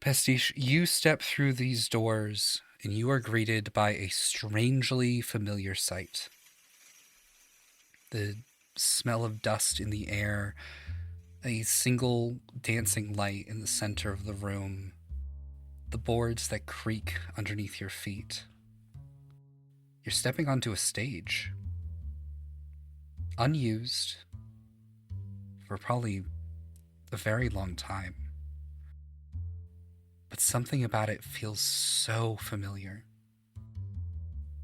Pastiche, you step through these doors and you are greeted by a strangely familiar sight. The smell of dust in the air, a single dancing light in the center of the room, the boards that creak underneath your feet. You're stepping onto a stage. Unused for probably a very long time. But something about it feels so familiar.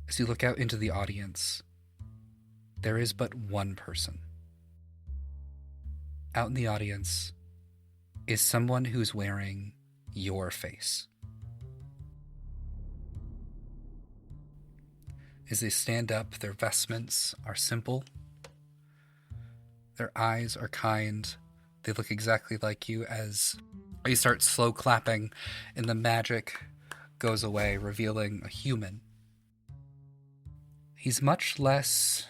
As you look out into the audience, there is but one person. Out in the audience is someone who's wearing your face. As they stand up, their vestments are simple. Their eyes are kind. They look exactly like you as you start slow clapping and the magic goes away, revealing a human. He's much less...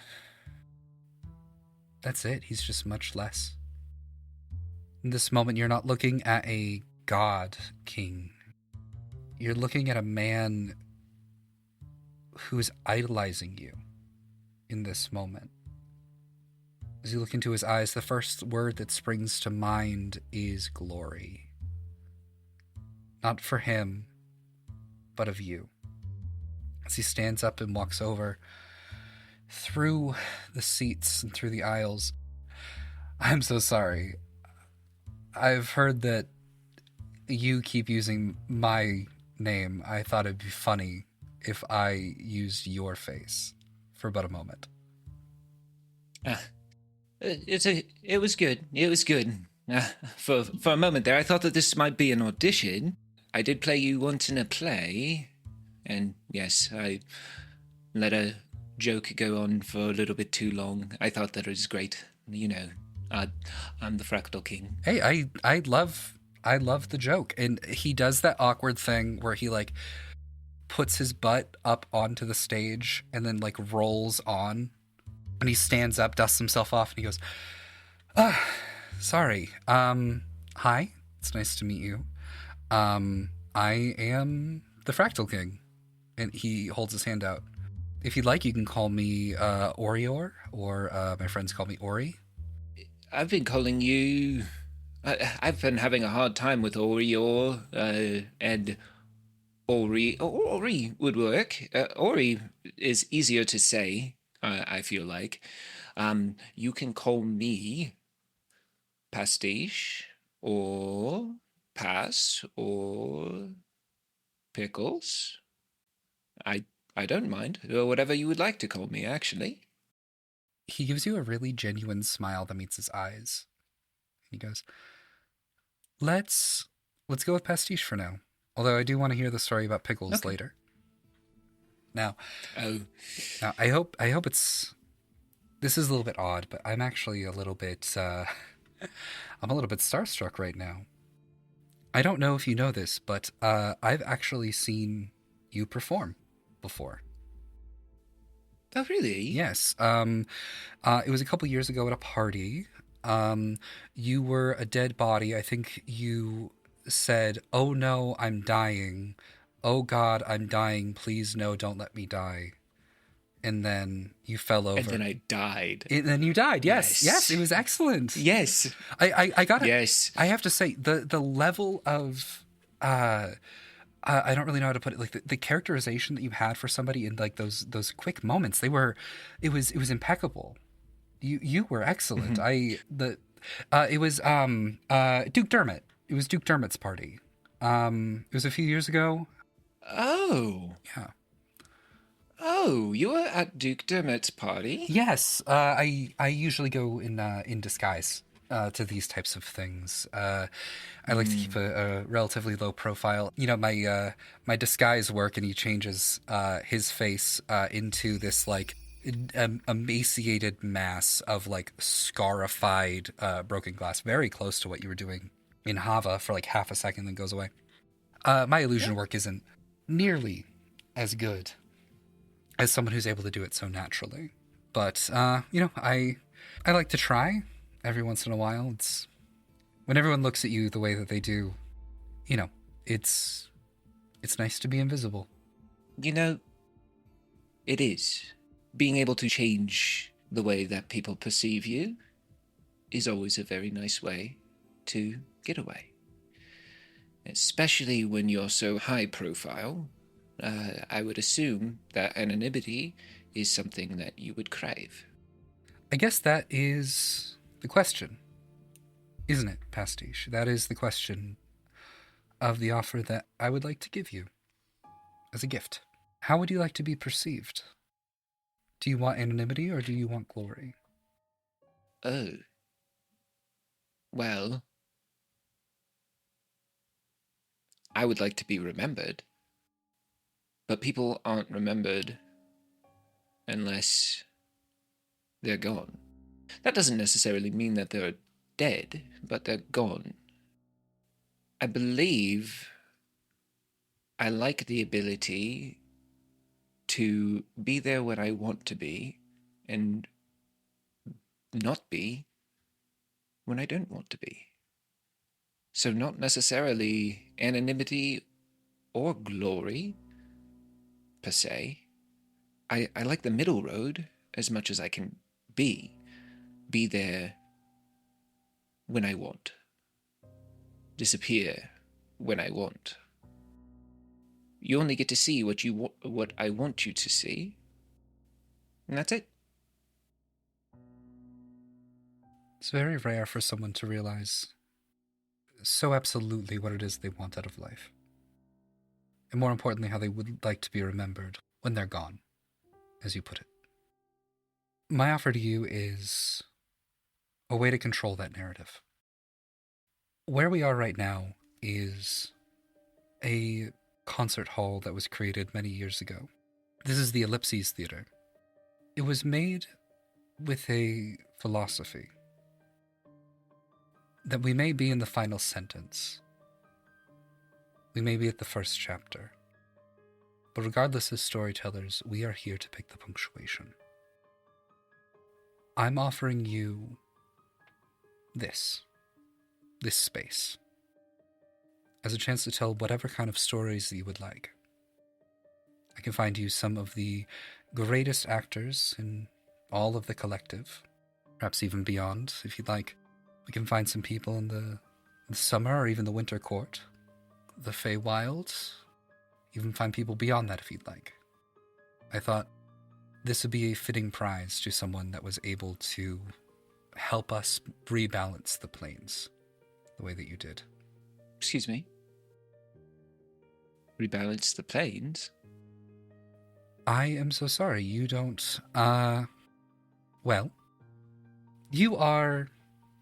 That's it. He's just much less. In this moment, you're not looking at a god king. You're looking at a man who's idolizing you in this moment. As you look into his eyes, the first word that springs to mind is glory. Not for him, but of you. As he stands up and walks over through the seats and through the aisles. I'm so sorry. I've heard that you keep using my name. I thought it'd be funny if I used your face for but a moment. It was good. It was good. For a moment there, I thought that this might be an audition. I did play you once in a play, and yes, I let a joke go on for a little bit too long. I thought that it was great. You know, I'm the Fractal King. Hey, I love the joke, and he does that awkward thing where he like puts his butt up onto the stage and then like rolls on, and he stands up, dusts himself off, and he goes, sorry. Hi, it's nice to meet you. I am the Fractal King. And he holds his hand out. If you'd like, you can call me Orior, or my friends call me Ori. I've been calling you... I've been having a hard time with Orior, and Ori. Ori would work. Ori is easier to say, I feel like. You can call me Pastiche, or Pass, or Pickles. I don't mind, or whatever you would like to call me, actually. He gives you a really genuine smile that meets his eyes. He goes, Let's go with Pastiche for now. Although I do want to hear the story about Pickles later. Now, I hope it's... This is a little bit odd, but I'm actually a little bit... I'm a little bit starstruck right now. I don't know if you know this, but I've actually seen you perform before. Oh, really? Yes. It was a couple years ago at a party. You were a dead body. I think you said, "Oh no, I'm dying. Oh God, I'm dying. Please no, don't let me die." And then you fell over. And then I died. And then you died. Yes, it was excellent. Yes. I got it. Yes. I have to say the level of I don't really know how to put it. Like the characterization that you had for somebody in like those quick moments, it was impeccable. You were excellent. Mm-hmm. It was Duke Dermott. It was Duke Dermott's party. It was a few years ago. Oh. Yeah. Oh, you were at Duke Dermott's party? Yes. I usually go in disguise to these types of things. I like to keep a relatively low profile. You know, my disguise work, and he changes his face into this like emaciated mass of like scarified broken glass, very close to what you were doing in Hava for like half a second, then goes away. My illusion work isn't nearly as good as someone who's able to do it so naturally. But, you know, I like to try every once in a while. It's when everyone looks at you the way that they do, you know, It's nice to be invisible. You know, it is. Being able to change the way that people perceive you is always a very nice way to get away. Especially when you're so high profile, I would assume that anonymity is something that you would crave. I guess that is the question, isn't it, Pastiche? That is the question of the offer that I would like to give you as a gift. How would you like to be perceived? Do you want anonymity or do you want glory? Oh. Well, I would like to be remembered. But people aren't remembered unless they're gone. That doesn't necessarily mean that they're dead, but they're gone. I believe I like the ability to be there when I want to be and not be when I don't want to be. So not necessarily anonymity or glory, per se. I like the middle road as much as I can be. Be there when I want. Disappear when I want. You only get to see what I want you to see. And that's it. It's very rare for someone to realize so absolutely what it is they want out of life. And more importantly, how they would like to be remembered when they're gone, as you put it. My offer to you is a way to control that narrative. Where we are right now is a concert hall that was created many years ago. This is the Ellipses Theater. It was made with a philosophy that we may be in the final sentence. We may be at the first chapter. But regardless, as storytellers, we are here to pick the punctuation. I'm offering you this space, as a chance to tell whatever kind of stories that you would like. I can find you some of the greatest actors in all of the collective, perhaps even beyond, if you'd like. We can find some people in the summer or even the winter court, the Feywild, even find people beyond that if you'd like. I thought this would be a fitting prize to someone that was able to help us rebalance the planes the way that you did. Excuse me? Rebalance the planes? I am so sorry. You don't, well, you are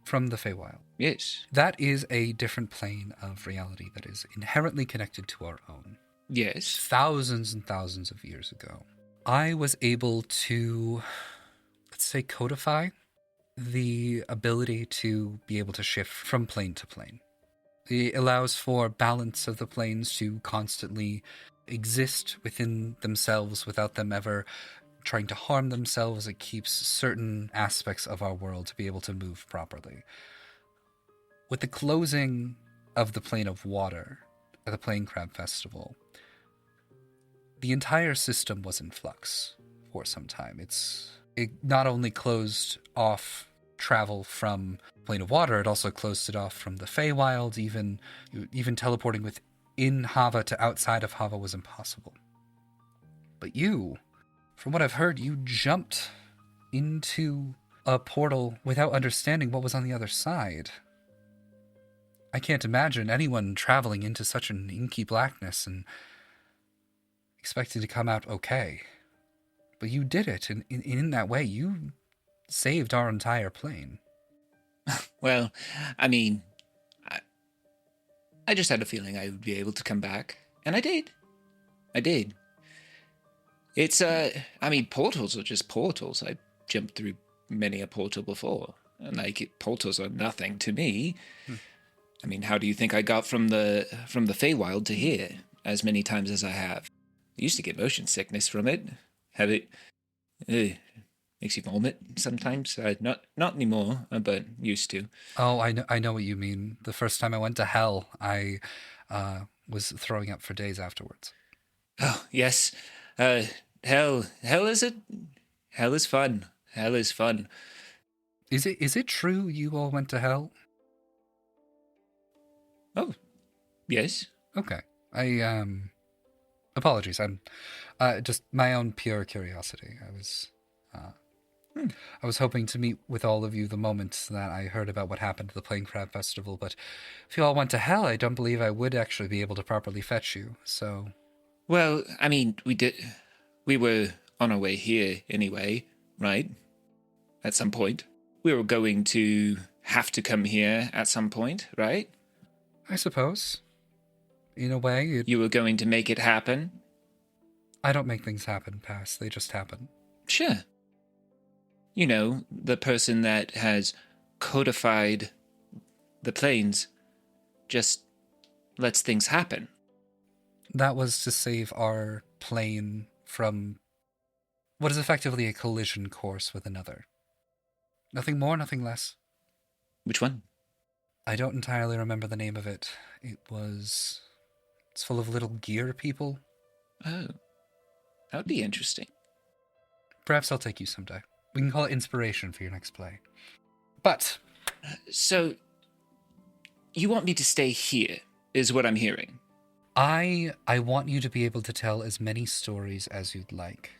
from the Feywild. Yes. That is a different plane of reality that is inherently connected to our own. Yes. Thousands and thousands of years ago, I was able to, let's say, codify the ability to be able to shift from plane to plane. It allows for balance of the planes to constantly exist within themselves without them ever trying to harm themselves. It keeps certain aspects of our world to be able to move properly. With the closing of the plane of water at the Plain Crab Festival, the entire system was in flux for some time. It not only closed off travel from Plane of Water, it also closed it off from the Feywild. Even teleporting within Hava to outside of Hava was impossible. But you, from what I've heard, you jumped into a portal without understanding what was on the other side. I can't imagine anyone traveling into such an inky blackness and expecting to come out okay. But you did it, and in that way, you saved our entire plane. Well, I mean, I just had a feeling I would be able to come back, and I did. I did. It's, I mean, portals are just portals. I jumped through many a portal before, and portals are nothing to me. I mean, how do you think I got from the Feywild to here as many times as I have? I used to get motion sickness from it. Have it makes you vomit sometimes. Not anymore, but used to. Oh, I know what you mean. The first time I went to hell, I was throwing up for days afterwards. Oh, yes. Hell is it? Hell is fun. Hell is fun. Is it true you all went to hell? Oh, yes. Okay. Apologies. I'm just my own pure curiosity. I was hoping to meet with all of you the moment that I heard about what happened at the Plain Crab Festival, but if you all went to hell, I don't believe I would actually be able to properly fetch you, so... Well, I mean, we were on our way here anyway, right? At some point. We were going to have to come here at some point, right? I suppose. In a way, You were going to make it happen? I don't make things happen, Pass. They just happen. Sure. You know, the person that has codified the planes just lets things happen. That was to save our plane from what is effectively a collision course with another. Nothing more, nothing less. Which one? I don't entirely remember the name of it. It's full of little gear people. Oh, that would be interesting. Perhaps I'll take you someday. We can call it inspiration for your next play. But... So, you want me to stay here, is what I'm hearing. I want you to be able to tell as many stories as you'd like.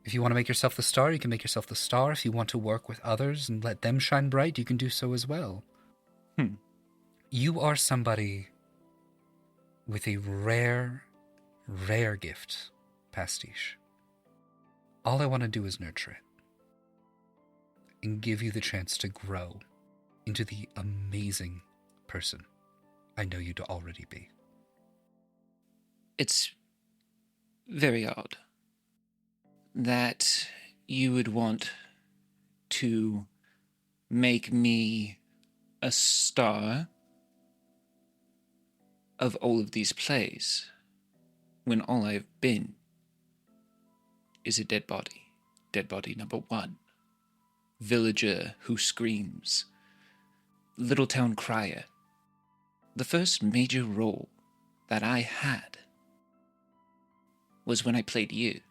If you want to make yourself the star, you can make yourself the star. If you want to work with others and let them shine bright, you can do so as well. You are somebody with a rare, rare gift, Pastiche. All I want to do is nurture it and give you the chance to grow into the amazing person I know you to already be. It's very odd that you would want to make me a star of all of these plays when all I've been is a dead body. Dead body number 1. Villager who screams. Little town crier. The first major role that I had was when I played you.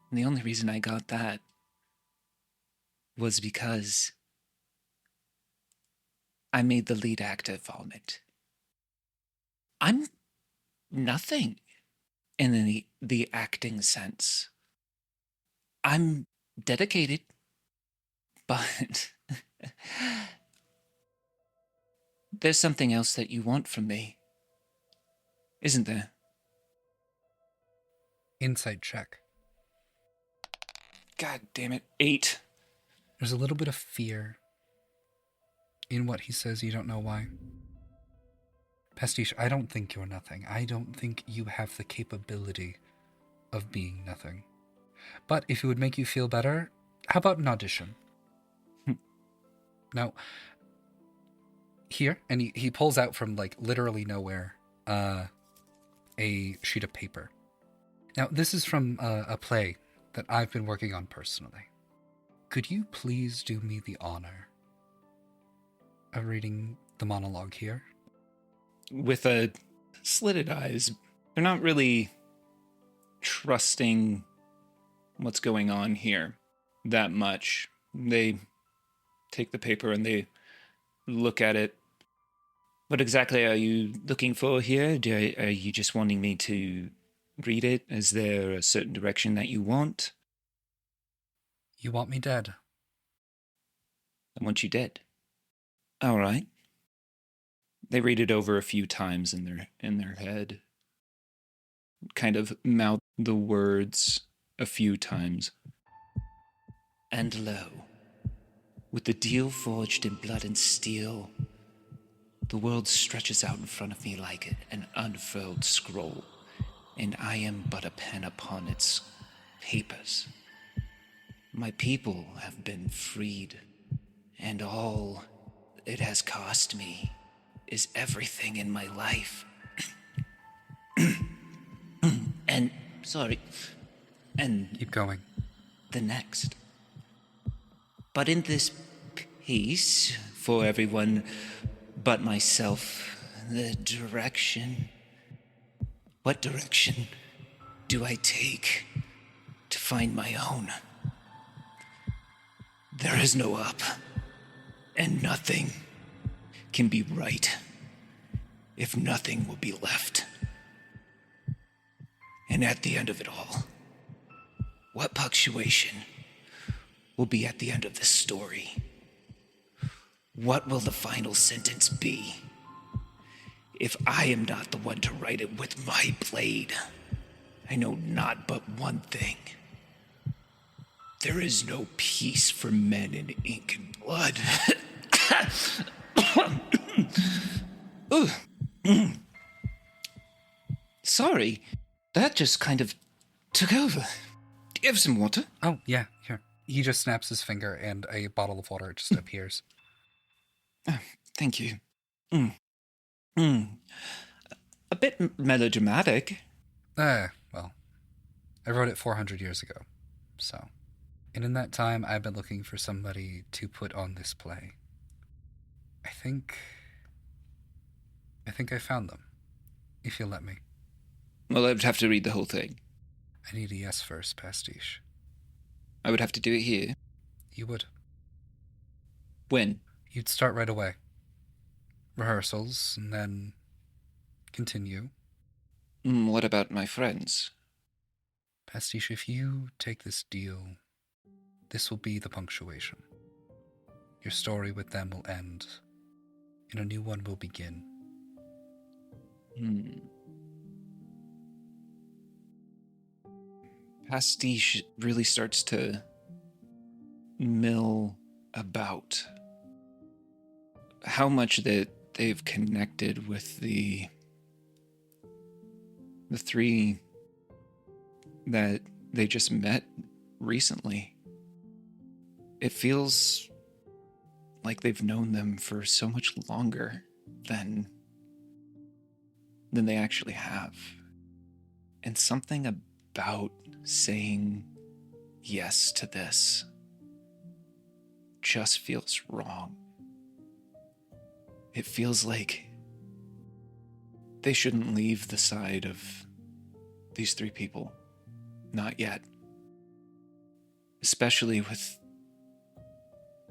And the only reason I got that was because I made the lead actor vomit. I'm nothing in the acting sense. I'm dedicated, but there's something else that you want from me, isn't there? Insight check. God damn it, 8. There's a little bit of fear in what he says. You don't know why. Pastiche, I don't think you're nothing. I don't think you have the capability of being nothing. But if it would make you feel better, how about an audition? Now, here, and he pulls out from, like, literally nowhere, a sheet of paper. Now, this is from a play that I've been working on personally. Could you please do me the honor of reading the monologue here? With slitted eyes, they're not really trusting what's going on here that much. They take the paper and they look at it. What exactly are you looking for here? Are you just wanting me to read it? Is there a certain direction that you want? You want me dead. I want you dead. All right. They read it over a few times in their head. Kind of mouth the words a few times. And lo, with the deal forged in blood and steel, the world stretches out in front of me like an unfurled scroll, and I am but a pen upon its papers. My people have been freed, and all it has cost me is everything in my life. And Keep going. the next. But in this piece, for everyone but myself, the direction? What direction do I take to find my own? There is no up, and nothing can be right if nothing will be left. And at the end of it all, what punctuation will be at the end of this story? What will the final sentence be? If I am not the one to write it with my blade, I know not but one thing. There is no peace for men in ink and blood. Sorry, that just kind of took over. Do you have some water? Oh, yeah, here. He just snaps his finger and a bottle of water just appears. Oh, thank you. A bit melodramatic. Well, I wrote it 400 years ago, so. And in that time, I've been looking for somebody to put on this play. I think I found them, if you'll let me. Well, I would have to read the whole thing. I need a yes first, Pastiche. I would have to do it here. You would. When? You'd start right away. Rehearsals, and then continue. What about my friends? Pastiche, if you take this deal, this will be the punctuation. Your story with them will end, and a new one will begin. Pastiche really starts to mill about how much that they've connected with the three that they just met recently. It feels like they've known them for so much longer than they actually have. And something about saying yes to this just feels wrong. It feels like they shouldn't leave the side of these three people. Not yet. Especially with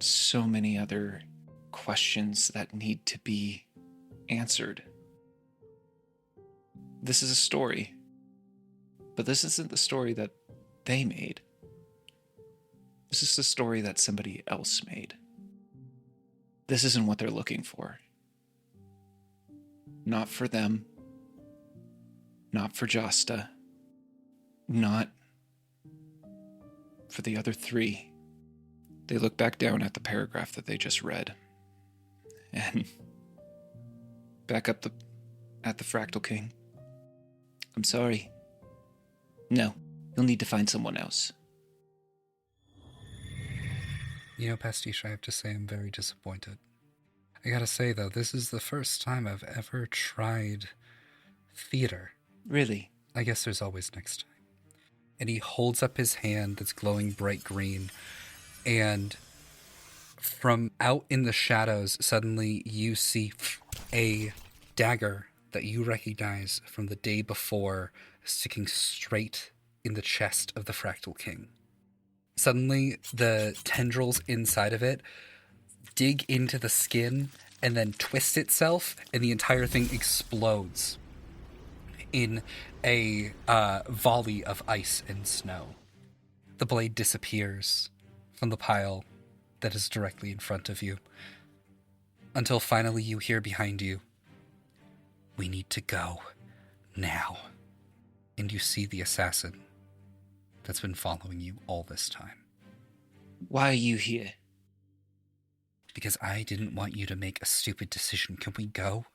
so many other questions that need to be answered. This is a story, but this isn't the story that they made. This is the story that somebody else made. This isn't what they're looking for. Not for them. Not for Josta. Not for the other three. They look back down at the paragraph that they just read. And back up at the Fractal King. I'm sorry. No, you'll need to find someone else. You know, Pastiche, I have to say I'm very disappointed. I gotta say, though, this is the first time I've ever tried theater. Really? I guess there's always next time. And he holds up his hand that's glowing bright green, and from out in the shadows, suddenly you see a dagger that you recognize from the day before sticking straight in the chest of the Fractal King. Suddenly, the tendrils inside of it dig into the skin and then twist itself, and the entire thing explodes in a volley of ice and snow. The blade disappears from the pile that is directly in front of you, until finally you hear behind you, "We need to go now." And you see the assassin that's been following you all this time. Why are you here? Because I didn't want you to make a stupid decision. Can we go?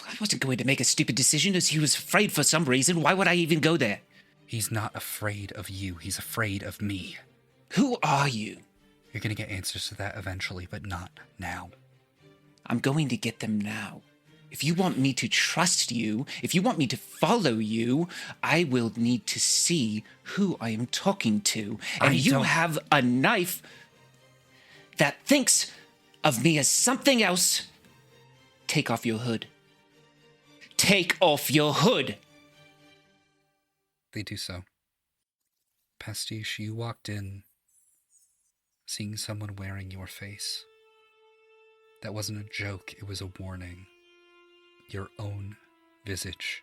I wasn't going to make a stupid decision as he was afraid for some reason. Why would I even go there? He's not afraid of you. He's afraid of me. Who are you? You're going to get answers to that eventually, but not now. I'm going to get them now. If you want me to trust you, if you want me to follow you, I will need to see who I am talking to. And you have a knife that thinks of me as something else. Take off your hood. take off your hood. They do so. Pastiche, you walked in seeing someone wearing your face. That wasn't a joke, it was a warning. Your own visage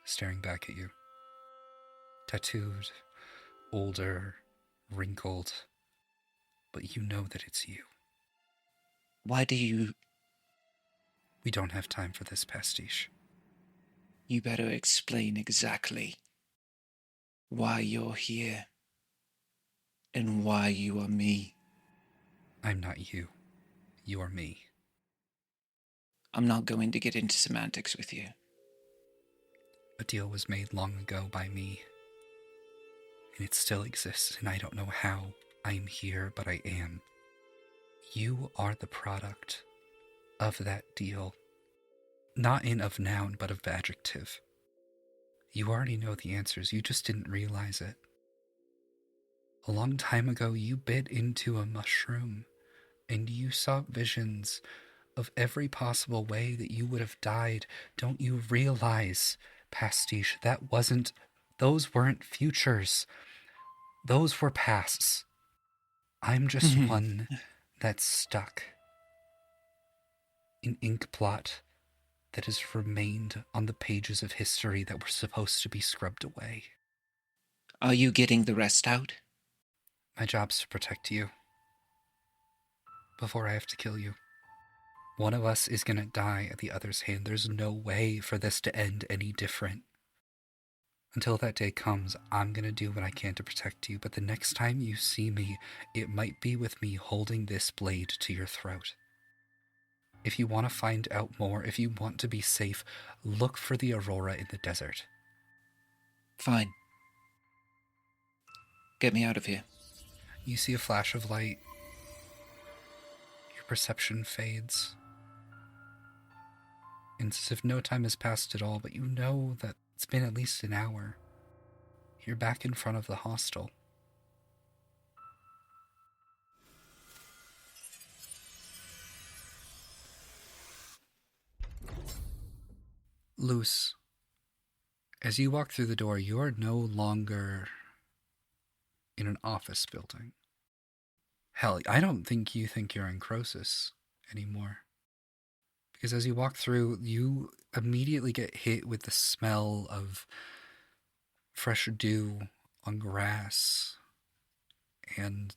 staring back at you. Tattooed, older, wrinkled, but you know that it's you. Why do you... We don't have time for this, Pastiche. You better explain exactly why you're here and why you are me. I'm not you. You are me. I'm not going to get into semantics with you. A deal was made long ago by me, and it still exists, and I don't know how I'm here, but I am. You are the product of that deal. Not in of noun, but of adjective. You already know the answers, you just didn't realize it. A long time ago, you bit into a mushroom, and you saw visions of every possible way that you would have died. Don't you realize, Pastiche, those weren't futures. Those were pasts. I'm just one that's stuck. An ink blot that has remained on the pages of history that were supposed to be scrubbed away. Are you getting the rest out? My job's to protect you. Before I have to kill you. One of us is gonna die at the other's hand. There's no way for this to end any different. Until that day comes, I'm gonna do what I can to protect you, but the next time you see me, it might be with me holding this blade to your throat. If you want to find out more, if you want to be safe, look for the aurora in the desert. Fine. Get me out of here. You see a flash of light. Your perception fades. And it's as if no time has passed at all, but you know that it's been at least an hour. You're back in front of the hostel. Luce, as you walk through the door, you are no longer in an office building. Hell, I don't think you think you're in Croesus anymore. Because as you walk through, you immediately get hit with the smell of fresh dew on grass and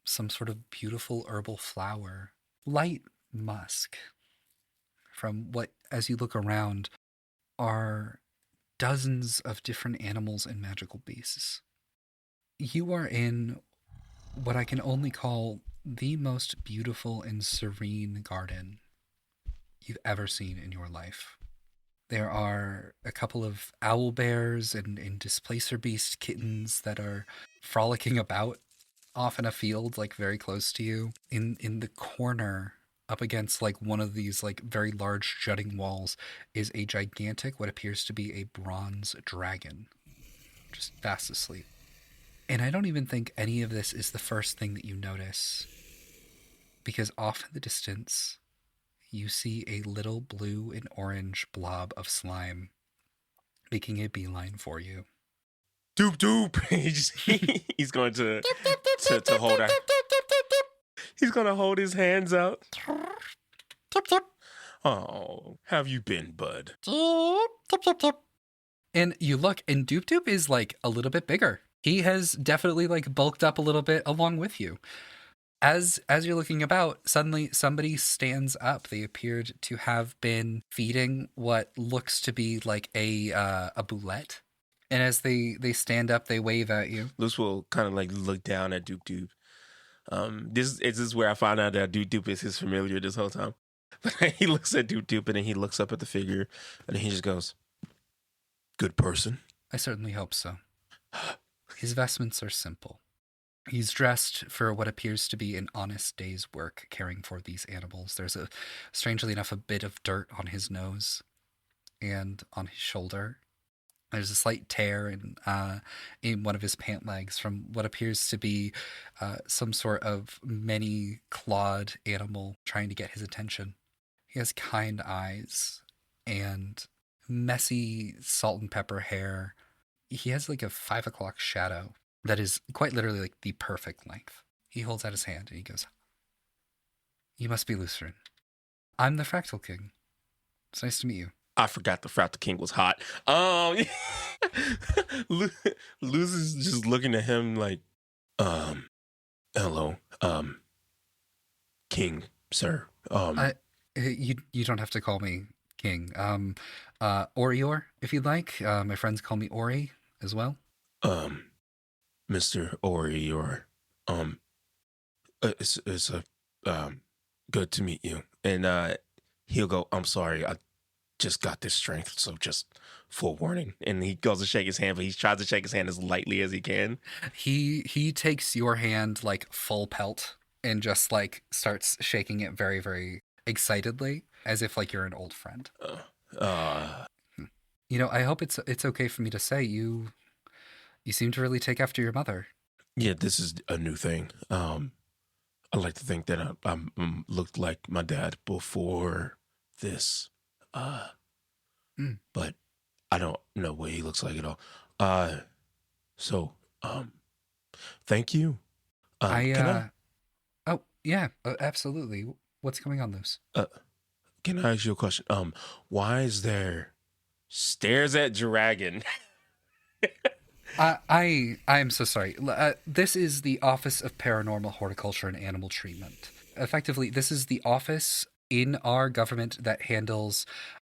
some sort of beautiful herbal flower. Light musk. From what, as you look around, are dozens of different animals and magical beasts. You are in what I can only call the most beautiful and serene garden you've ever seen in your life. There are a couple of owl bears and displacer beast kittens that are frolicking about off in a field, like very close to you. In the corner, up against like one of these like very large jutting walls, is a gigantic, what appears to be a bronze dragon, just fast asleep. And I don't even think any of this is the first thing that you notice, because off in the distance, you see a little blue and orange blob of slime making a beeline for you. Doop doop. He's going to hold out. He's going to hold his hands out. Oh, have you been, bud? And you look, and Doop Doop is like a little bit bigger. He has definitely like bulked up a little bit along with you. As you're looking about, suddenly somebody stands up. They appeared to have been feeding what looks to be like a boulette. And as they stand up, they wave at you. Luce will kind of like look down at Doop Doop. This is where I found out that Doop Doop is his familiar this whole time. But he looks at Doop Doop and then he looks up at the figure and then he just goes, "Good person." I certainly hope so. His vestments are simple. He's dressed for what appears to be an honest day's work caring for these animals. There's strangely enough, a bit of dirt on his nose and on his shoulder. There's a slight tear in one of his pant legs from what appears to be some sort of many-clawed animal trying to get his attention. He has kind eyes, and messy salt and pepper hair. He has like a 5 o'clock shadow that is quite literally like the perfect length. He holds out his hand and he goes, "You must be Lucerne. I'm the Fractal King. It's nice to meet you." I forgot the Fractal King was hot. Luz is just looking at him like, hello, King, sir. You don't have to call me King. Orior, if you'd like. My friends call me Ori as well. Mr. Orior, it's good to meet you. And he'll go, "I'm sorry, I just got this strength, so just forewarning." And he goes to shake his hand, but he tries to shake his hand as lightly as he can. He takes your hand like full pelt and just like starts shaking it very, very excitedly, as if like you're an old friend. You know, I hope it's okay for me to say you seem to really take after your mother. Yeah, this is a new thing. I like to think that I looked like my dad before this. But I don't know what he looks like at all. So, thank you. Can Oh, yeah, absolutely. What's going on, Luce? Can I ask you a question? Why is there stairs at dragon? I am so sorry. This is the Office of Paranormal Horticulture and Animal Treatment. Effectively, this is the office in our government that handles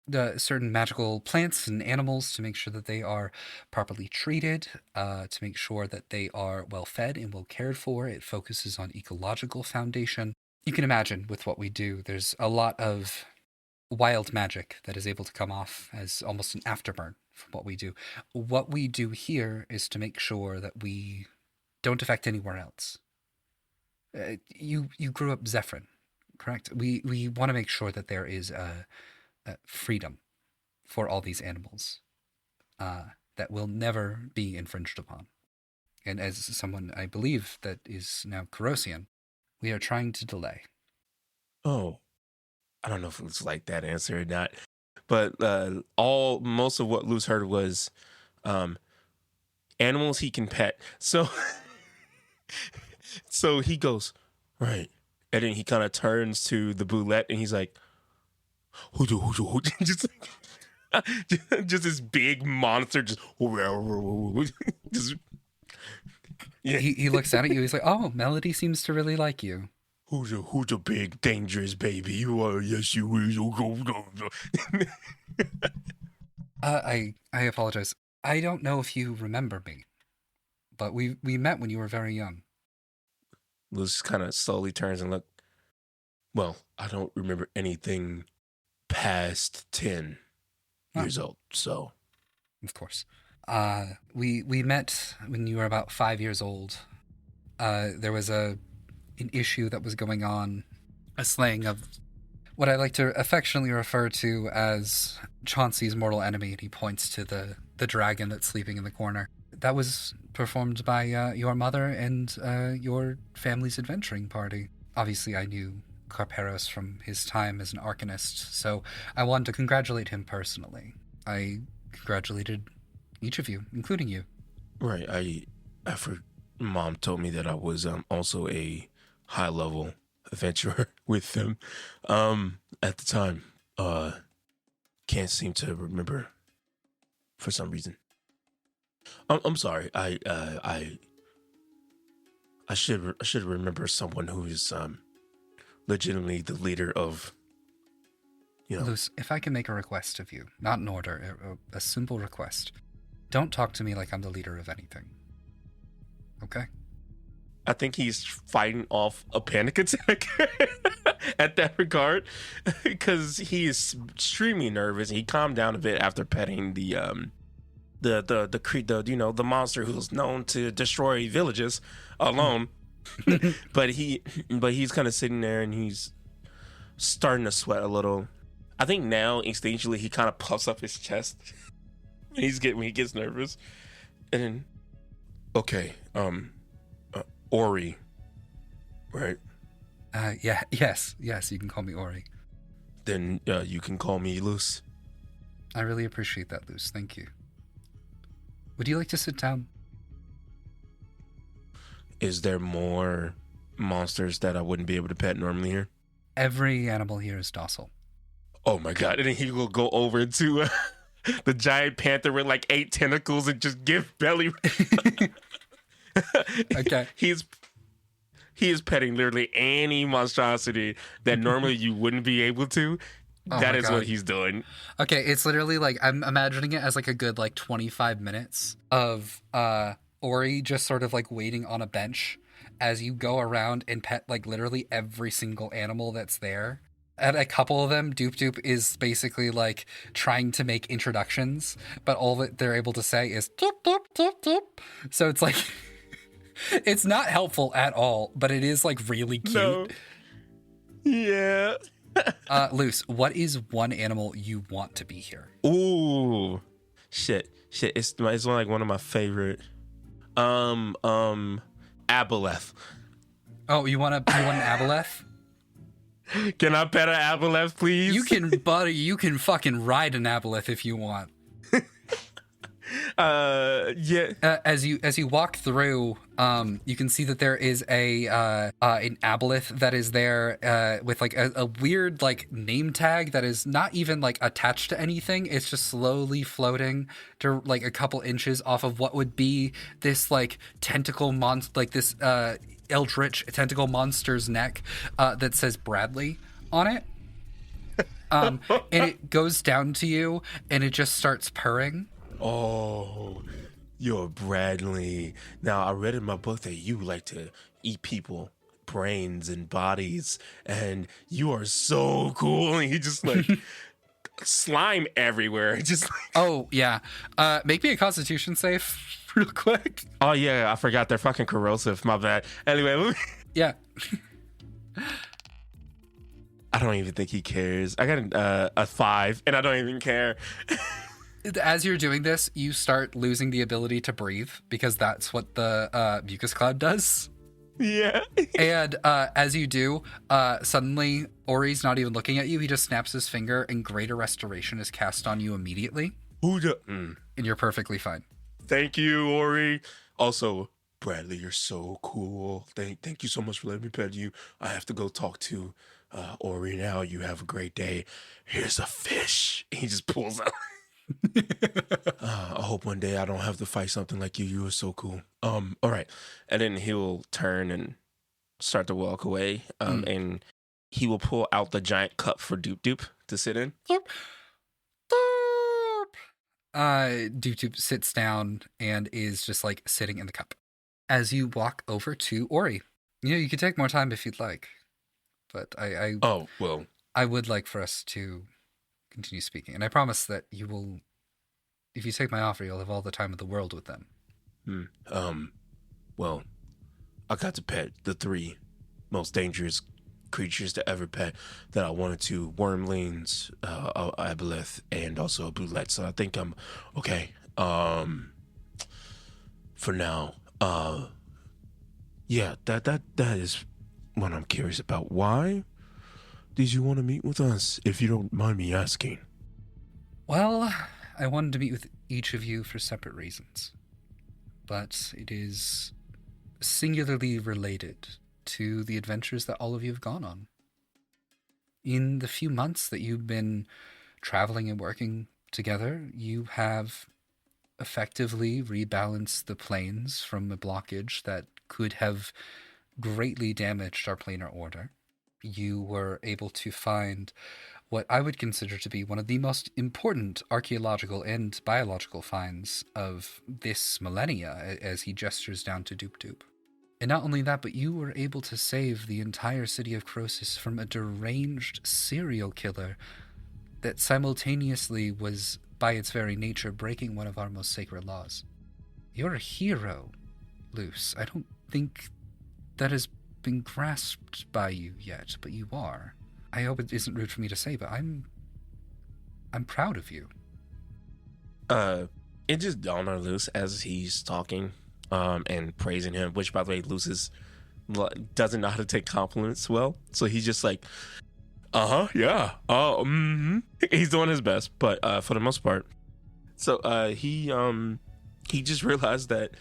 the certain magical plants and animals to make sure that they are properly treated, to make sure that they are well fed and well cared for. It focuses on ecological foundation. You can imagine with what we do, there's a lot of wild magic that is able to come off as almost an afterburn from what we do. What we do here is to make sure that we don't affect anywhere else. You grew up Zephyrin, correct? We want to make sure that there is freedom for all these animals that will never be infringed upon. And as someone, I believe, that is now Corrosian, we are trying to delay. Oh, I don't know if it's like that answer or not, but most of what Luz heard was animals he can pet. So he goes, right, and then he kind of turns to the boulette and he's like, just this big monster, just yeah. He looks at you. He's like, "Oh, Melody seems to really like you." Who's a big dangerous baby? You are. Yes, you is. I apologize. I don't know if you remember me, but we met when you were very young. Luz kind of slowly turns and look. Well, I don't remember anything past 10 years old, so. Of course. We met when you were about 5 years old. There was an issue that was going on, a slaying of what I like to affectionately refer to as Chauncey's mortal enemy, and he points to the dragon that's sleeping in the corner. That was performed by your mother and your family's adventuring party. Obviously, I knew Carperos from his time as an arcanist, so I wanted to congratulate him personally. I congratulated each of you, including you. Right. After Mom told me that I was also a high-level adventurer with them at the time. Can't seem to remember for some reason. I'm sorry. I should remember someone who is legitimately the leader of, you know. Luce, if I can make a request of you, not an order, a simple request. Don't talk to me like I'm the leader of anything. Okay? I think he's fighting off a panic attack at that regard, because he is extremely nervous. He calmed down a bit after petting the monster who's known to destroy villages alone. but he's kind of sitting there and he's starting to sweat a little. I think now instinctually he kind of puffs up his chest when he gets nervous. And then, okay, Ori, right? Yes, you can call me Ori. Then you can call me Luce. I really appreciate that, Luce. Thank you. Would you like to sit down? Is there more monsters that I wouldn't be able to pet normally here? Every animal here is docile. Oh my god! And then he will go over to the giant panther with like 8 tentacles and just give belly. Okay. He is petting literally any monstrosity that normally you wouldn't be able to. Oh That my is God. what he's doing. Okay, it's literally like, I'm imagining it as like a good like 25 minutes of Ori just sort of like waiting on a bench as you go around and pet like literally every single animal that's there. And a couple of them, Doop Doop is basically like trying to make introductions, but all that they're able to say is doop doop doop doop. So it's like it's not helpful at all, but it is like really cute. No. Yeah. Luce, what is one animal you want to be here? Ooh. Shit. It's like one of my favorite. Aboleth. Oh, you want an aboleth? Can I pet an aboleth, please? You can fucking ride an aboleth if you want. Yeah. As you walk through, you can see that there is an aboleth that is there with like a weird like name tag that is not even like attached to anything. It's just slowly floating to like a couple inches off of what would be this like tentacle monster, like this Eldritch tentacle monster's neck that says Bradley on it. And it goes down to you and it just starts purring. Oh, you're Bradley. Now, I read in my book that you like to eat people, brains and bodies, and you are so cool. And you just like slime everywhere. Just like... Oh, yeah. Make me a constitution save real quick. Oh, yeah, I forgot they're fucking corrosive. My bad. Anyway, Yeah. I don't even think he cares. I got a 5, and I don't even care. As you're doing this, you start losing the ability to breathe because that's what the mucus cloud does. Yeah. And as you do, suddenly Ori's not even looking at you. He just snaps his finger and Greater Restoration is cast on you immediately. And you're perfectly fine. Thank you, Ori. Also, Bradley, you're so cool. Thank you so much for letting me pet you. I have to go talk to Ori now. You have a great day. Here's a fish. He just pulls out. I hope one day I don't have to fight something like you. You are so cool. All right. And then he'll turn and start to walk away. And he will pull out the giant cup for Doop Doop to sit in. Doop Doop sits down and is just like sitting in the cup. As you walk over to Ori, you could take more time if you'd like, but I would like for us to continue speaking, and I promise that you will, if you take my offer, you'll have all the time of the world with them. Well, I got to pet the 3 most dangerous creatures to ever pet that I wanted to: wormlings, aboleth, and also a bootlet. So I think I'm okay. For now, yeah, that is what I'm curious about. Why did you want to meet with us, if you don't mind me asking? Well, I wanted to meet with each of you for separate reasons, but it is singularly related to the adventures that all of you have gone on. In the few months that you've been traveling and working together, you have effectively rebalanced the planes from a blockage that could have greatly damaged our planar order. You were able to find what I would consider to be one of the most important archaeological and biological finds of this millennia, as he gestures down to Doop Doop. And not only that, but you were able to save the entire city of Croesus from a deranged serial killer that simultaneously was, by its very nature, breaking one of our most sacred laws. You're a hero, Luce. I don't think that has been grasped by you yet, but you are. I hope it isn't rude for me to say, but I'm proud of you. It just dawned on Luce as he's talking and praising him, which, by the way, Luce doesn't know how to take compliments well, so he's just like, Yeah. He's doing his best, but for the most part. So he just realized that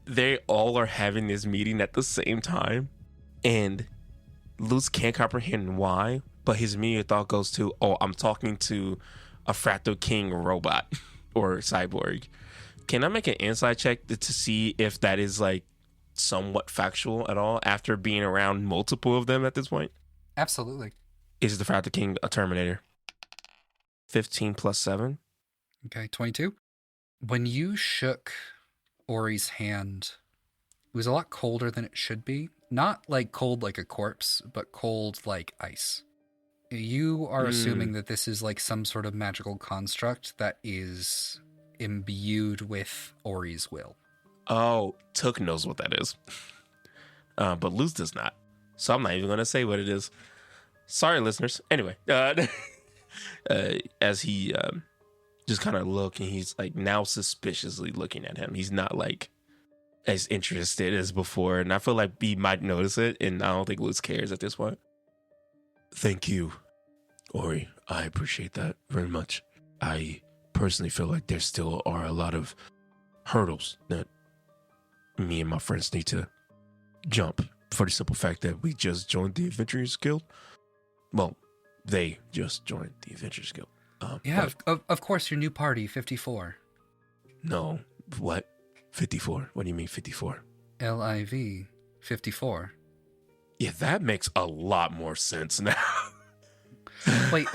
they all are having this meeting at the same time, and Lutz can't comprehend why, but his immediate thought goes to, oh, I'm talking to a Fractal King robot or cyborg. Can I make an insight check to see if that is like somewhat factual at all after being around multiple of them at this point? Absolutely. Is the Fractal King a Terminator? 15 plus 7. Okay, 22. When you shook Ori's hand, it was a lot colder than it should be. Not like cold like a corpse, but cold like ice. You are assuming that this is like some sort of magical construct that is imbued with Ori's will. Oh, Took knows what that is. But Luz does not. So I'm not even going to say what it is. Sorry, listeners. Anyway, as he just kind of look, and he's like now suspiciously looking at him. He's not like as interested as before. And I feel like he might notice it. And I don't think Luz cares at this point. Thank you, Ori. I appreciate that very much. I personally feel like there still are a lot of hurdles that me and my friends need to jump for the simple fact that we just joined the Adventurers Guild. Well, they just joined the Adventurers Guild. Yeah, of course, your new party, 54. No, what? 54? What do you mean 54? LIV, 54. Yeah, that makes a lot more sense now. Wait,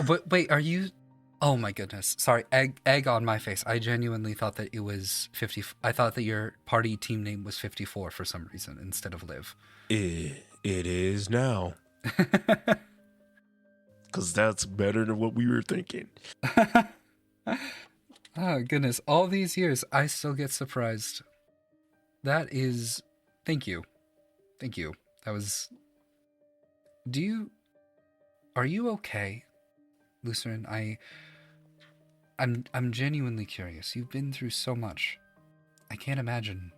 are you... Oh my goodness. Sorry, egg on my face. I genuinely thought that it was 50. I thought that your party team name was 54 for some reason instead of Liv. It is now. Because that's better than what we were thinking. Oh goodness, all these years I still get surprised. That is... Thank you. That was... Are you okay, Lucerne? I'm genuinely curious. You've been through so much. I can't imagine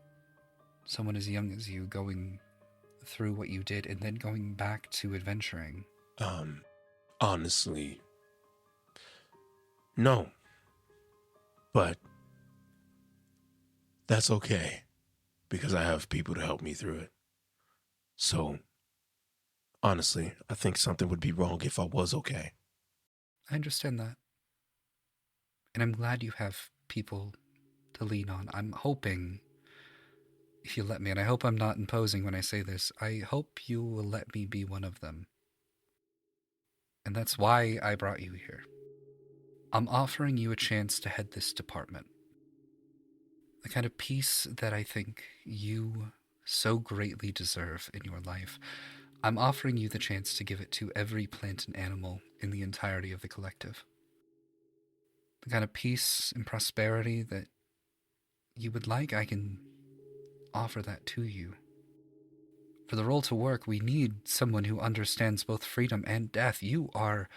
someone as young as you going through what you did and then going back to adventuring. Honestly, no. But that's okay, because I have people to help me through it. So, honestly, I think something would be wrong if I was okay. I understand that. And I'm glad you have people to lean on. I'm hoping, if you let me, and I hope I'm not imposing when I say this, I hope you will let me be one of them. And that's why I brought you here. I'm offering you a chance to head this department. The kind of peace that I think you so greatly deserve in your life. I'm offering you the chance to give it to every plant and animal in the entirety of the collective. The kind of peace and prosperity that you would like, I can offer that to you. For the role to work, we need someone who understands both freedom and death. You are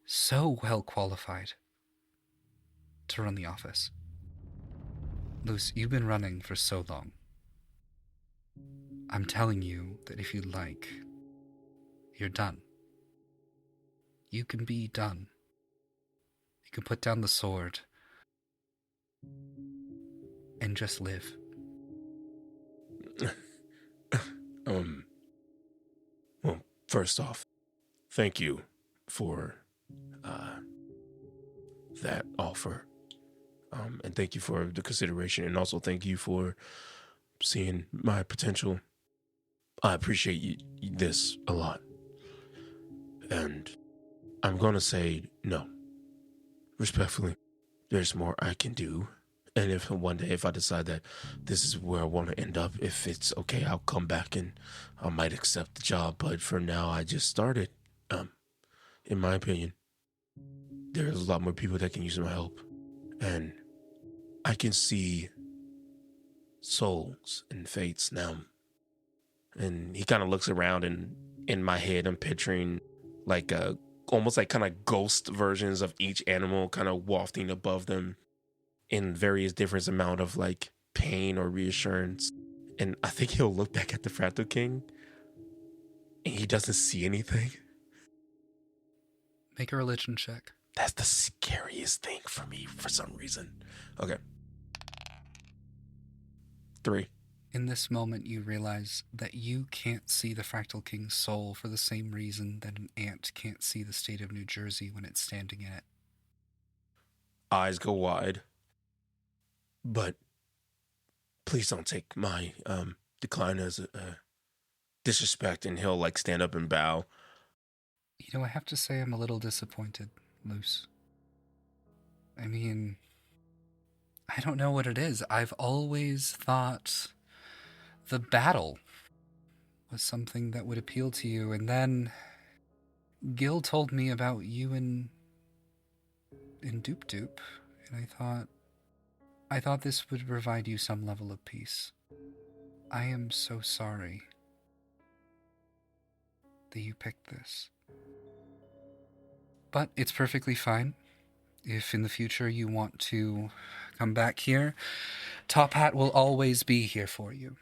so well qualified to run the office. Luce, you've been running for so long. I'm telling you that if you like, you're done. You can be done. You can put down the sword and just live. Well, first off, thank you for that offer. And thank you for the consideration, and also thank you for seeing my potential. I appreciate this a lot. And I'm going to say no. Respectfully, there's more I can do. And if one day, if I decide that this is where I want to end up, if it's okay, I'll come back and I might accept the job. But for now, I just started. In my opinion, there's a lot more people that can use my help. And I can see souls and fates now. And he kind of looks around, and in my head, I'm picturing like almost like kind of ghost versions of each animal kind of wafting above them in various different amount of like pain or reassurance. And I think he'll look back at the Fractal King and he doesn't see anything. Make a religion check. That's the scariest thing for me for some reason. Okay. 3. In this moment, you realize that you can't see the Fractal King's soul for the same reason that an ant can't see the state of New Jersey when it's standing in it. Eyes go wide. But please don't take my decline as a disrespect, and he'll like stand up and bow. You know, I have to say I'm a little disappointed, Luce. I mean, I don't know what it is. I've always thought the battle was something that would appeal to you, and then Gil told me about you in Doop Doop, and I thought this would provide you some level of peace. I am so sorry that you picked this. But it's perfectly fine. If in the future you want to come back here, Top Hat will always be here for you.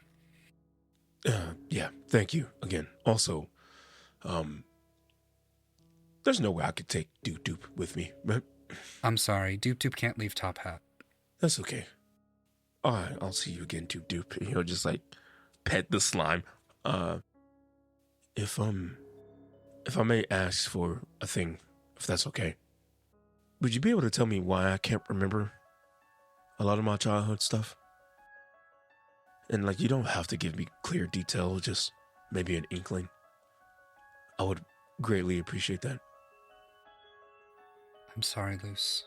Yeah, thank you again. Also, there's no way I could take Doop Doop with me, but I'm sorry, Doop Doop can't leave Top Hat. that's okay. All right, I'll see you again, Doop Doop. And he'll just like pet the slime. If I may ask for a thing, if that's okay, would you be able to tell me why I can't remember a lot of my childhood stuff? And like, you don't have to give me clear detail, just maybe an inkling. I would greatly appreciate that. I'm sorry, Luce.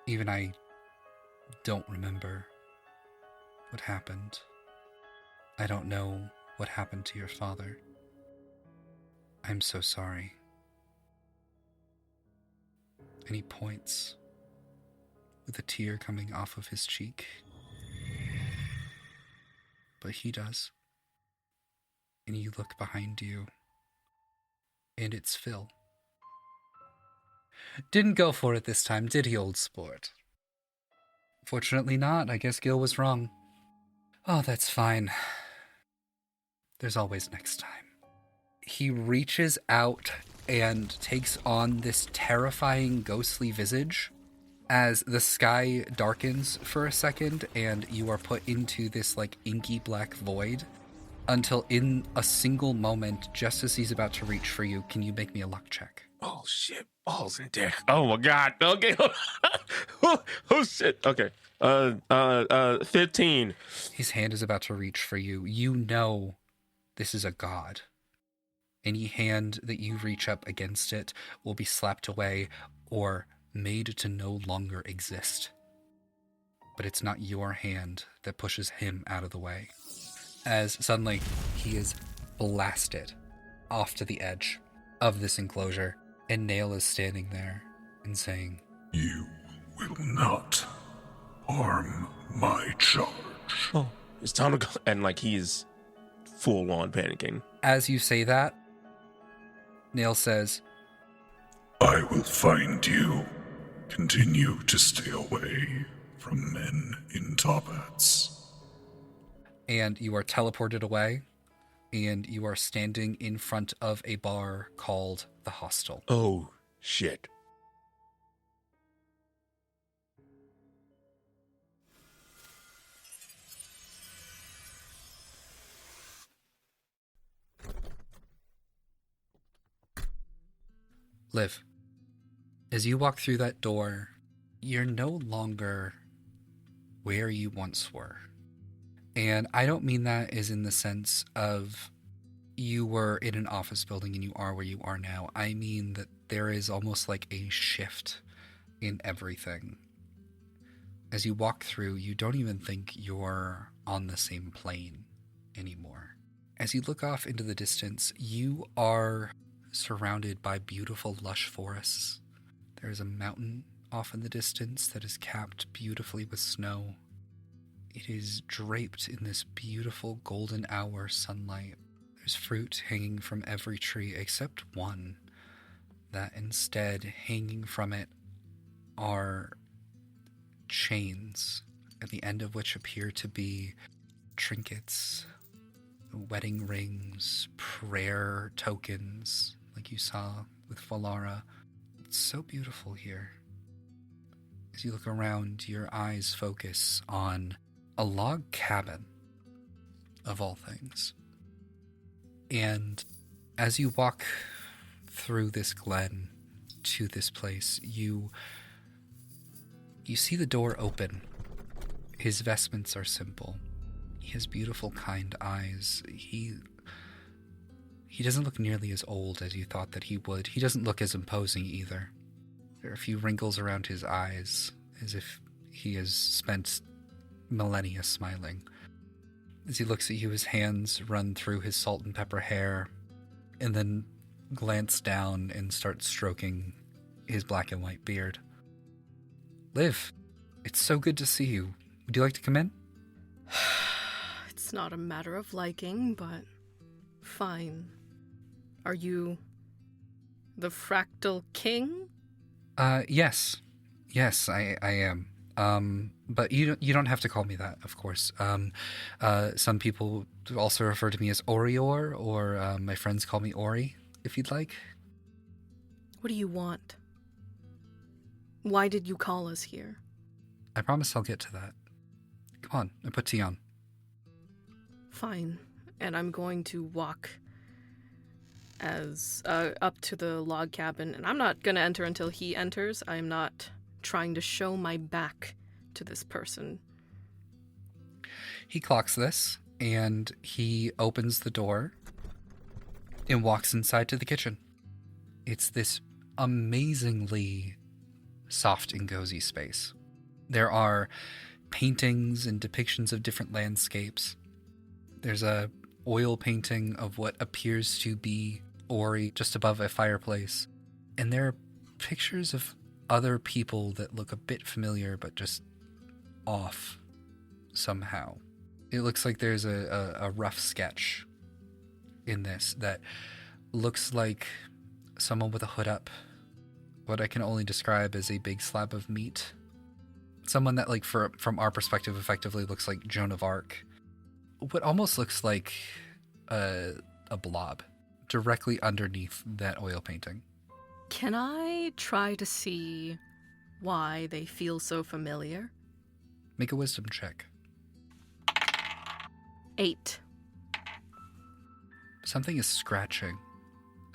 Even I don't remember what happened. I don't know what happened to your father. I'm so sorry. And he points, with a tear coming off of his cheek. But he does. And you look behind you, and it's Phil. Didn't go for it this time, did he, old sport? Fortunately not. I guess Gil was wrong. Oh, that's fine. There's always next time. He reaches out and takes on this terrifying ghostly visage as the sky darkens for a second and you are put into this like inky black void until in a single moment, just as he's about to reach for you, can you make me a luck check? Oh shit, balls and dick. Oh my god. Okay. Oh shit. Okay. 15. His hand is about to reach for you. You know this is a god. Any hand that you reach up against it will be slapped away or made to no longer exist. But it's not your hand that pushes him out of the way. As suddenly he is blasted off to the edge of this enclosure, and Nail is standing there and saying, "You will not harm my charge." Oh, it's time to go. And like, he's full on panicking. As you say that, Nail says, "I will find you. Continue to stay away from men in top hats." and you are teleported away, and you are standing in front of a bar called The Hostel. Oh, shit. Liv, as you walk through that door, you're no longer where you once were. And I don't mean that as in the sense of you were in an office building and you are where you are now. I mean that there is almost like a shift in everything. As you walk through, you don't even think you're on the same plane anymore. As you look off into the distance, you are surrounded by beautiful, lush forests. There is a mountain off in the distance that is capped beautifully with snow. It is draped in this beautiful golden hour sunlight. There's fruit hanging from every tree except one, that instead hanging from it are chains, at the end of which appear to be trinkets, wedding rings, prayer tokens, like you saw with Valara. It's so beautiful here. As you look around, your eyes focus on a log cabin, of all things. And as you walk through this glen to this place, you see the door open. His vestments are simple. He has beautiful, kind eyes. He doesn't look nearly as old as you thought that he would. He doesn't look as imposing either. There are a few wrinkles around his eyes, as if he has spent millennia smiling. As he looks at you, his hands run through his salt and pepper hair, and then glance down and start stroking his black and white beard. Liv, it's so good to see you. Would you like to come in? It's not a matter of liking, but fine. Are you the Fractal King? Yes. Yes, I am. But you don't have to call me that, of course. Some people also refer to me as Orior, or my friends call me Ori, if you'd like. What do you want? Why did you call us here? I promise I'll get to that. Come on, I put tea on. Fine. And I'm going to walk as up to the log cabin, and I'm not going to enter until he enters. I'm not trying to show my back to this person. He clocks this, and he opens the door and walks inside to the kitchen. It's this amazingly soft and cozy space. There are paintings and depictions of different landscapes. There's a oil painting of what appears to be Ori just above a fireplace. And there are pictures of other people that look a bit familiar but just off somehow. It looks like there's a rough sketch in this that looks like someone with a hood up. What I can only describe as a big slab of meat. Someone that, like, from our perspective, effectively looks like Joan of Arc. What almost looks like a blob directly underneath that oil painting. Can I try to see why they feel so familiar? Make a wisdom check. 8. Something is scratching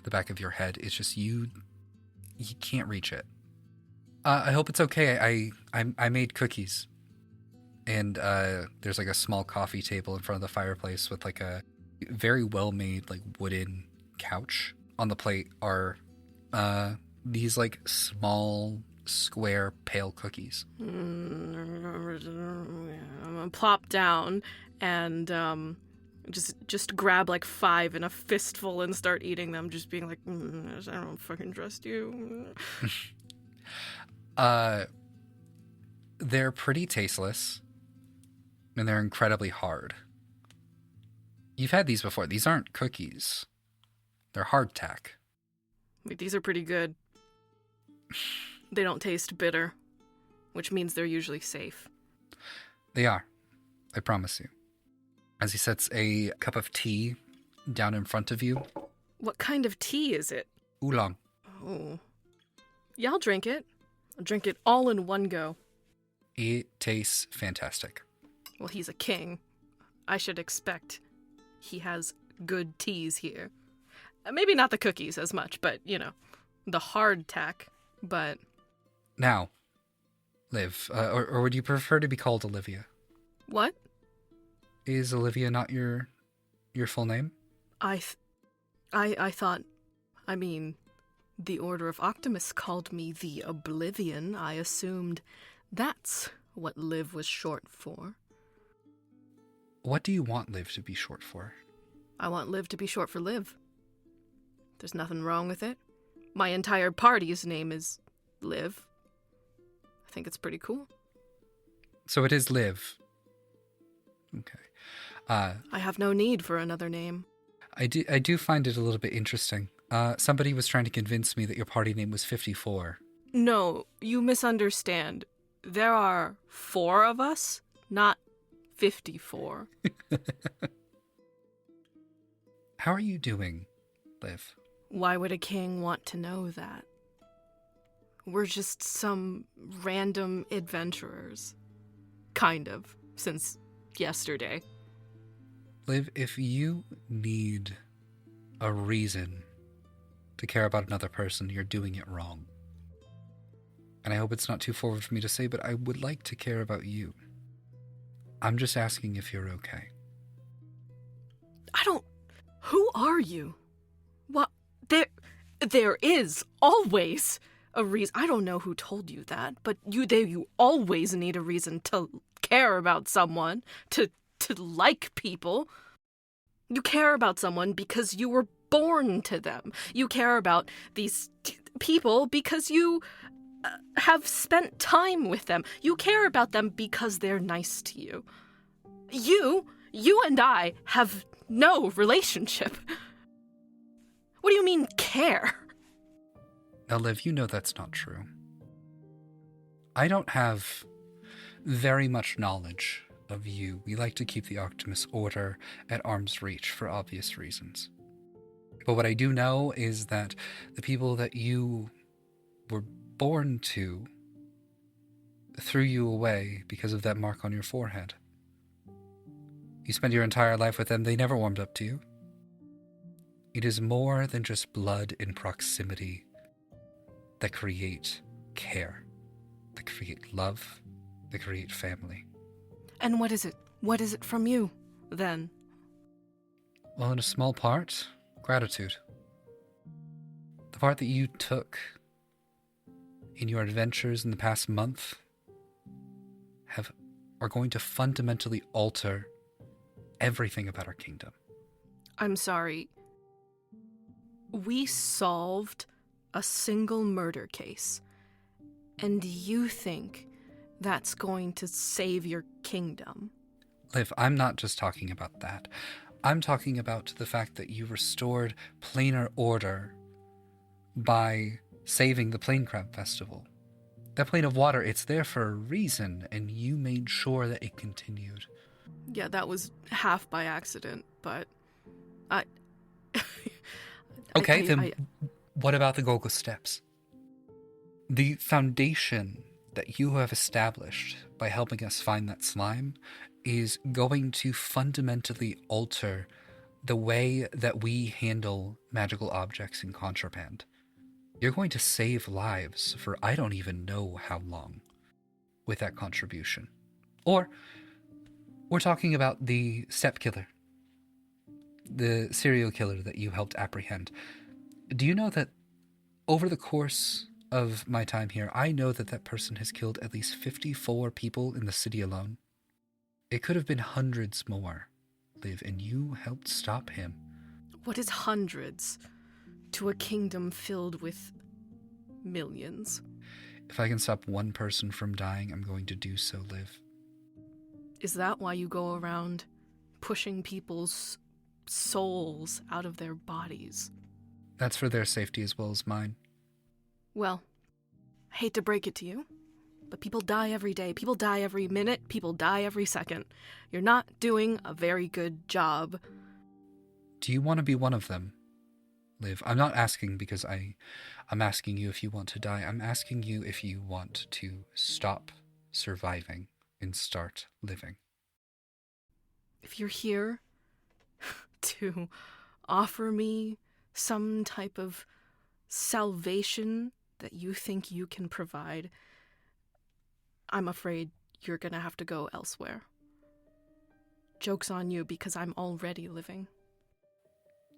the back of your head. It's just you can't reach it. I hope it's okay. I made cookies. And there's like a small coffee table in front of the fireplace with like a very well-made like wooden couch. On the plate are these like small square pale cookies. I'm gonna plop down and just grab like 5 in a fistful and start eating them, just being like, I don't fucking trust you. They're pretty tasteless, and they're incredibly hard. You've had these before. These aren't cookies. They're hardtack. Wait, these are pretty good. They don't taste bitter, which means they're usually safe. They are. I promise you. As he sets a cup of tea down in front of you. What kind of tea is it? Oolong. Oh. Yeah, I'll drink it. I'll drink it all in one go. It tastes fantastic. Well, he's a king. I should expect he has good teas here. Maybe not the cookies as much, but, you know, the hardtack, but... Now, Liv, or would you prefer to be called Olivia? What? Is Olivia not your full name? I thought... I mean, the Order of Optimus called me the Oblivion. I assumed that's what Liv was short for. What do you want Liv to be short for? I want Liv to be short for Liv. There's nothing wrong with it. My entire party's name is Liv. I think it's pretty cool. So it is Liv. Okay. I have no need for another name. I do find it a little bit interesting. Somebody was trying to convince me that your party name was 54. No, you misunderstand. There are 4 of us, not 54. How are you doing, Liv? Why would a king want to know that? We're just some random adventurers. Kind of, since yesterday. Liv, if you need a reason to care about another person, you're doing it wrong. And I hope it's not too forward for me to say, but I would like to care about you. I'm just asking if you're okay. Who are you? What? There is always a reason. I don't know who told you that, but you always need a reason to care about someone, to like people. You care about someone because you were born to them. You care about these people because you have spent time with them. You care about them because they're nice to you. You and I have no relationship. What do you mean, care? Now, Liv, you know that's not true. I don't have very much knowledge of you. We like to keep the Optimus Order at arm's reach for obvious reasons. But what I do know is that the people that you were born to threw you away because of that mark on your forehead. You spent your entire life with them. They never warmed up to you. It is more than just blood in proximity that create care, that create love, that create family. And what is it? What is it from you, then? Well, in a small part, gratitude. The part that you took in your adventures in the past month are going to fundamentally alter everything about our kingdom. I'm sorry. We solved a single murder case, and you think that's going to save your kingdom? Liv, I'm not just talking about that. I'm talking about the fact that you restored planar order by saving the Plain Crab Festival. That plane of water, it's there for a reason, and you made sure that it continued. Yeah, that was half by accident, but I... Okay, then what about the Golgo Steps? The foundation that you have established by helping us find that slime is going to fundamentally alter the way that we handle magical objects in contraband. You're going to save lives for I don't even know how long with that contribution. Or we're talking about the step killer, the serial killer that you helped apprehend. Do you know that over the course of my time here, I know that that person has killed at least 54 people in the city alone? It could have been hundreds more, Liv, and you helped stop him. What is hundreds to a kingdom filled with millions? If I can stop one person from dying, I'm going to do so, Liv. Is that why you go around pushing people's souls out of their bodies? That's for their safety as well as mine. Well, I hate to break it to you, but people die every day. People die every minute. People die every second. You're not doing a very good job. Do you want to be one of them, Liv? I'm not asking because I'm asking you if you want to die. I'm asking you if you want to stop surviving and start living. If you're here to offer me some type of salvation that you think you can provide, I'm afraid you're gonna have to go elsewhere. Joke's on you, because I'm already living.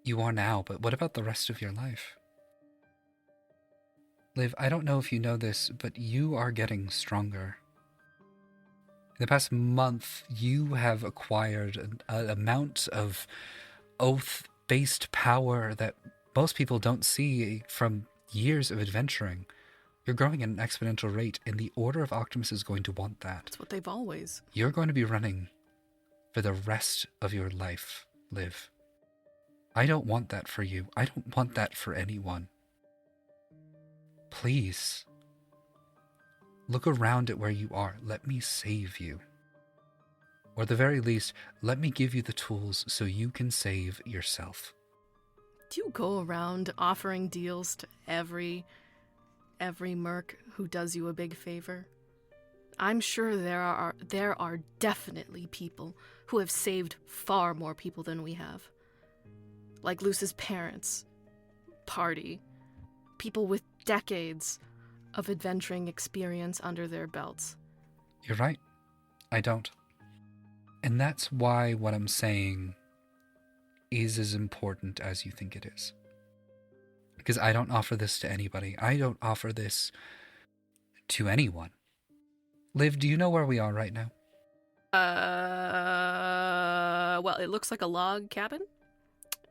You are now, but what about the rest of your life? Liv, I don't know if you know this, but you are getting stronger. In the past month, you have acquired an amount of oath-based power that most people don't see from years of adventuring. You're growing at an exponential rate, and the Order of Optimus is going to want that. That's what they've always. You're going to be running for the rest of your life, Liv. I don't want that for you. I don't want that for anyone. Please, look around at where you are. Let me save you. Or at the very least, let me give you the tools so you can save yourself. Do you go around offering deals to every merc who does you a big favor? I'm sure there are definitely people who have saved far more people than we have. Like Luce's parents, Party, people with decades of adventuring experience under their belts. You're right. I don't. And that's why what I'm saying is as important as you think it is. Because I don't offer this to anybody. I don't offer this to anyone. Liv, do you know where we are right now? Well, it looks like a log cabin.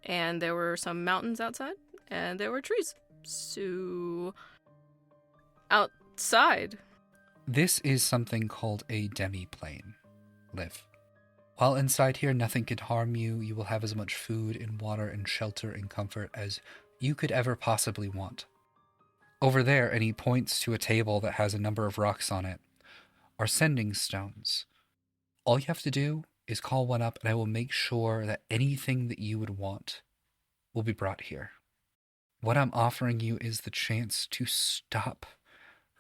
And there were some mountains outside. And there were trees. So... outside. This is something called a demi-plane, Liv. While inside here, nothing can harm you. You will have as much food and water and shelter and comfort as you could ever possibly want. Over there, and he points to a table that has a number of rocks on it, are sending stones. All you have to do is call one up, and I will make sure that anything that you would want will be brought here. What I'm offering you is the chance to stop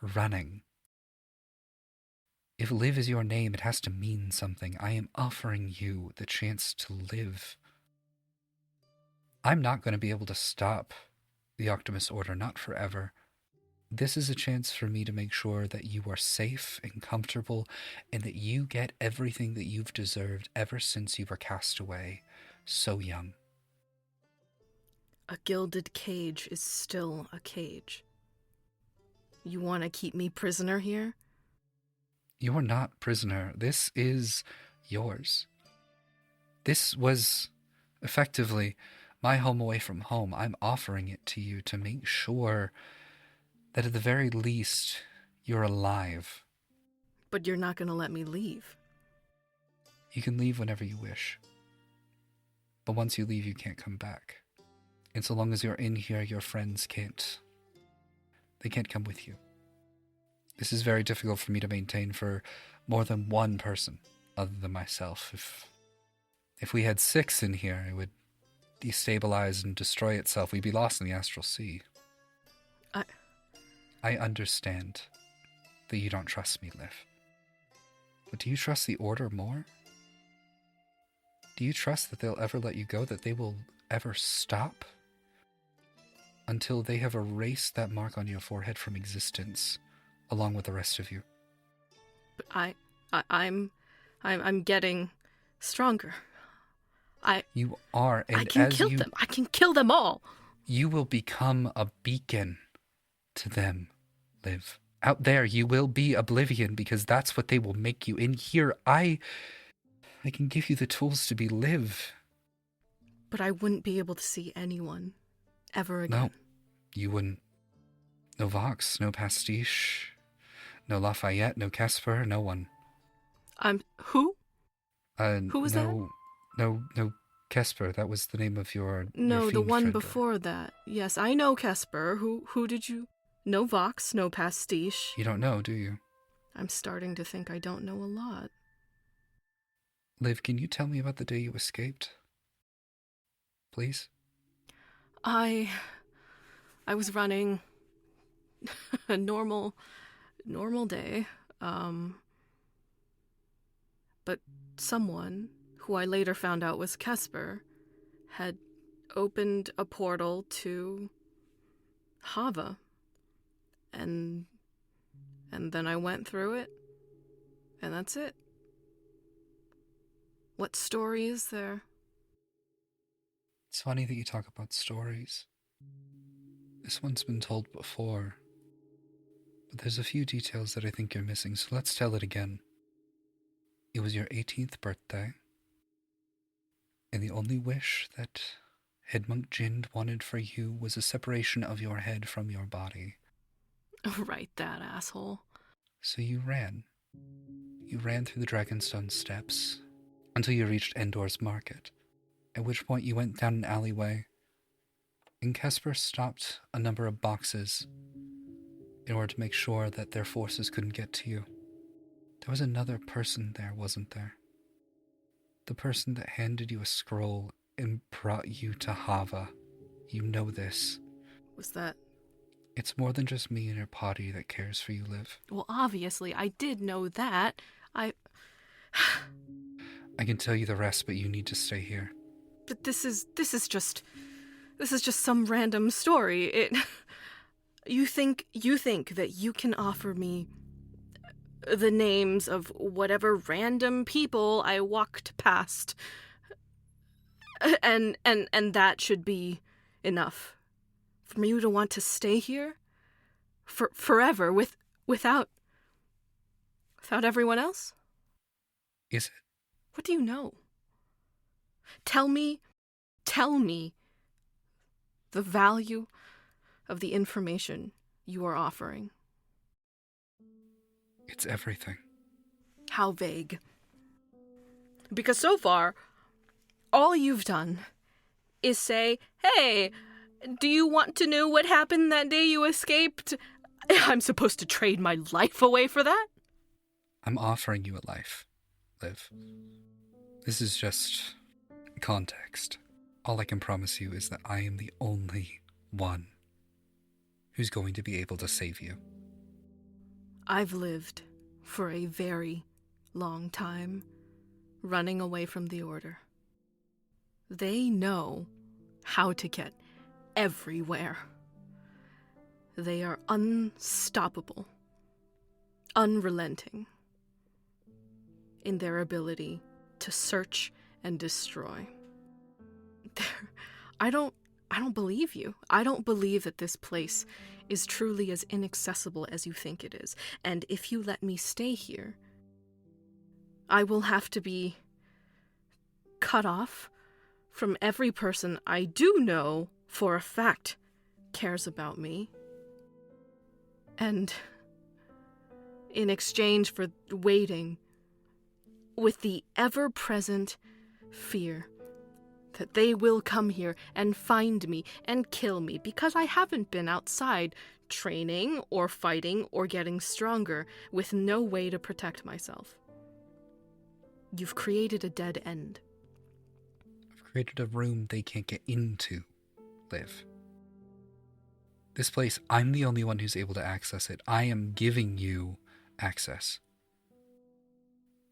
running. If live is your name, it has to mean something. I am offering you the chance to live. I'm not going to be able to stop the Optimus Order, not forever. This is a chance for me to make sure that you are safe and comfortable and that you get everything that you've deserved ever since you were cast away so young. A gilded cage is still a cage. You want to keep me prisoner here? You're not prisoner. This is yours. This was effectively my home away from home. I'm offering it to you to make sure that at the very least you're alive. But you're not going to let me leave. You can leave whenever you wish. But once you leave, you can't come back. And so long as you're in here, your friends can't. They can't come with you. This is very difficult for me to maintain for more than one person other than myself. If we had 6 in here, it would destabilize and destroy itself. We'd be lost in the astral sea. I understand that you don't trust me, Liv. But do you trust the Order more? Do you trust that they'll ever let you go, that they will ever stop? Until they have erased that mark on your forehead from existence, along with the rest of you. But I'm getting stronger. You are, and I can as kill you, them. I can kill them all. You will become a beacon to them, Liv. Out there, you will be oblivion because that's what they will make you. In here, I can give you the tools to be Liv. But I wouldn't be able to see anyone ever again. No, you wouldn't. No Vox, no Pastiche, no Lafayette, no Casper, no one. Who? Who was that? No, Casper. That was the name of your No, the fiend one friend. before that. Yes, I know Casper. Who did you? No Vox, no Pastiche. You don't know, do you? I'm starting to think I don't know a lot. Liv, can you tell me about the day you escaped? Please? I was running a normal day. But someone, who I later found out was Casper, had opened a portal to Hava. And then I went through it, and that's it. What story is there? It's funny that you talk about stories. This one's been told before, but there's a few details that I think you're missing, so let's tell it again. It was your 18th birthday, and the only wish that Head Monk Jind wanted for you was a separation of your head from your body. Right, that asshole. So you ran. You ran through the Dragonstone steps until you reached Endor's Market, at which point you went down an alleyway, and Casper stopped a number of boxes in order to make sure that their forces couldn't get to you. There was another person there, wasn't there? The person that handed you a scroll and brought you to Hava. You know this. Was that... It's more than just me and your party that cares for you, Liv. Well, obviously, I did know that. I can tell you the rest, but you need to stay here. But this is just some random story. You think that you can offer me the names of whatever random people I walked past, and that should be enough for you to want to stay here forever without everyone else? Is it? What do you know? Tell me the value of the information you are offering. It's everything. How vague. Because so far, all you've done is say, hey, do you want to know what happened that day you escaped? I'm supposed to trade my life away for that? I'm offering you a life, Liv. This is just context. All I can promise you is that I am the only one who's going to be able to save you. I've lived for a very long time running away from the Order. They know how to get everywhere. They are unstoppable, unrelenting in their ability to search and destroy. I don't believe you. I don't believe that this place is truly as inaccessible as you think it is. And if you let me stay here, I will have to be cut off from every person I do know for a fact cares about me. And in exchange for waiting with the ever-present fear that they will come here and find me and kill me because I haven't been outside training or fighting or getting stronger with no way to protect myself. You've created a dead end. I've created a room they can't get into, Liv. This place, I'm the only one who's able to access it. I am giving you access.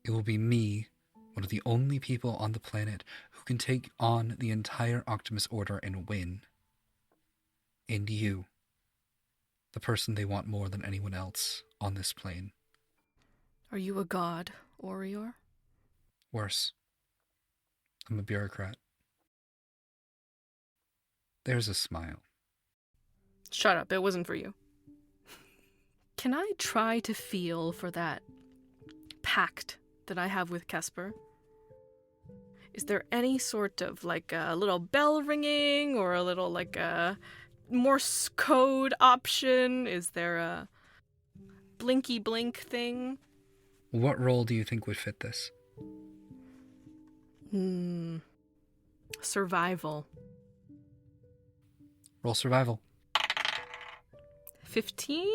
It will be me, one of the only people on the planet who can take on the entire Optimus Order and win. And you, the person they want more than anyone else on this plane. Are you a god, Orior? Worse. I'm a bureaucrat. There's a smile. Shut up, it wasn't for you. Can I try to feel for that pact that I have with Kesper? Is there any sort of like a little bell ringing or a little like a Morse code option? Is there a blinky blink thing? What role do you think would fit this? Survival. Roll survival. 15?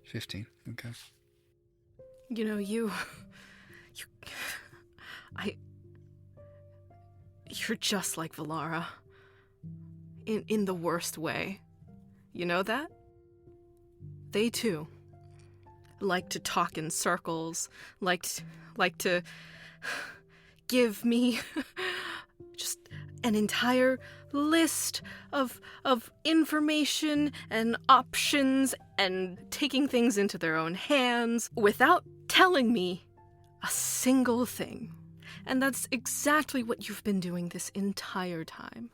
15, okay. You know, you're just like Valara. In the worst way. You know that? They too like to talk in circles, like to give me just an entire list of information and options and taking things into their own hands without telling me a single thing. And that's exactly what you've been doing this entire time.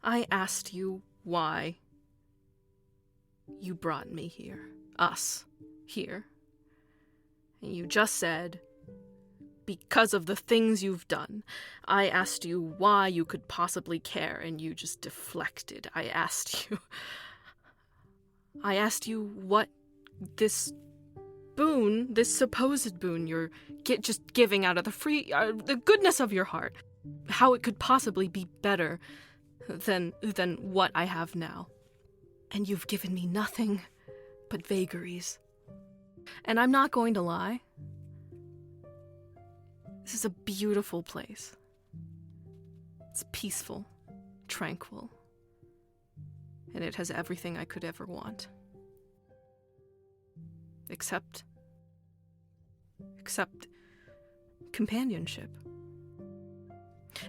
I asked you why you brought me here, us here. And you just said, because of the things you've done. I asked you why you could possibly care, and you just deflected. I asked you what this boon, this supposed boon you're just giving out of the goodness of your heart, how it could possibly be better than what I have now. And you've given me nothing but vagaries. And I'm not going to lie. This is a beautiful place. It's peaceful, tranquil. and it has everything I could ever want. Except companionship.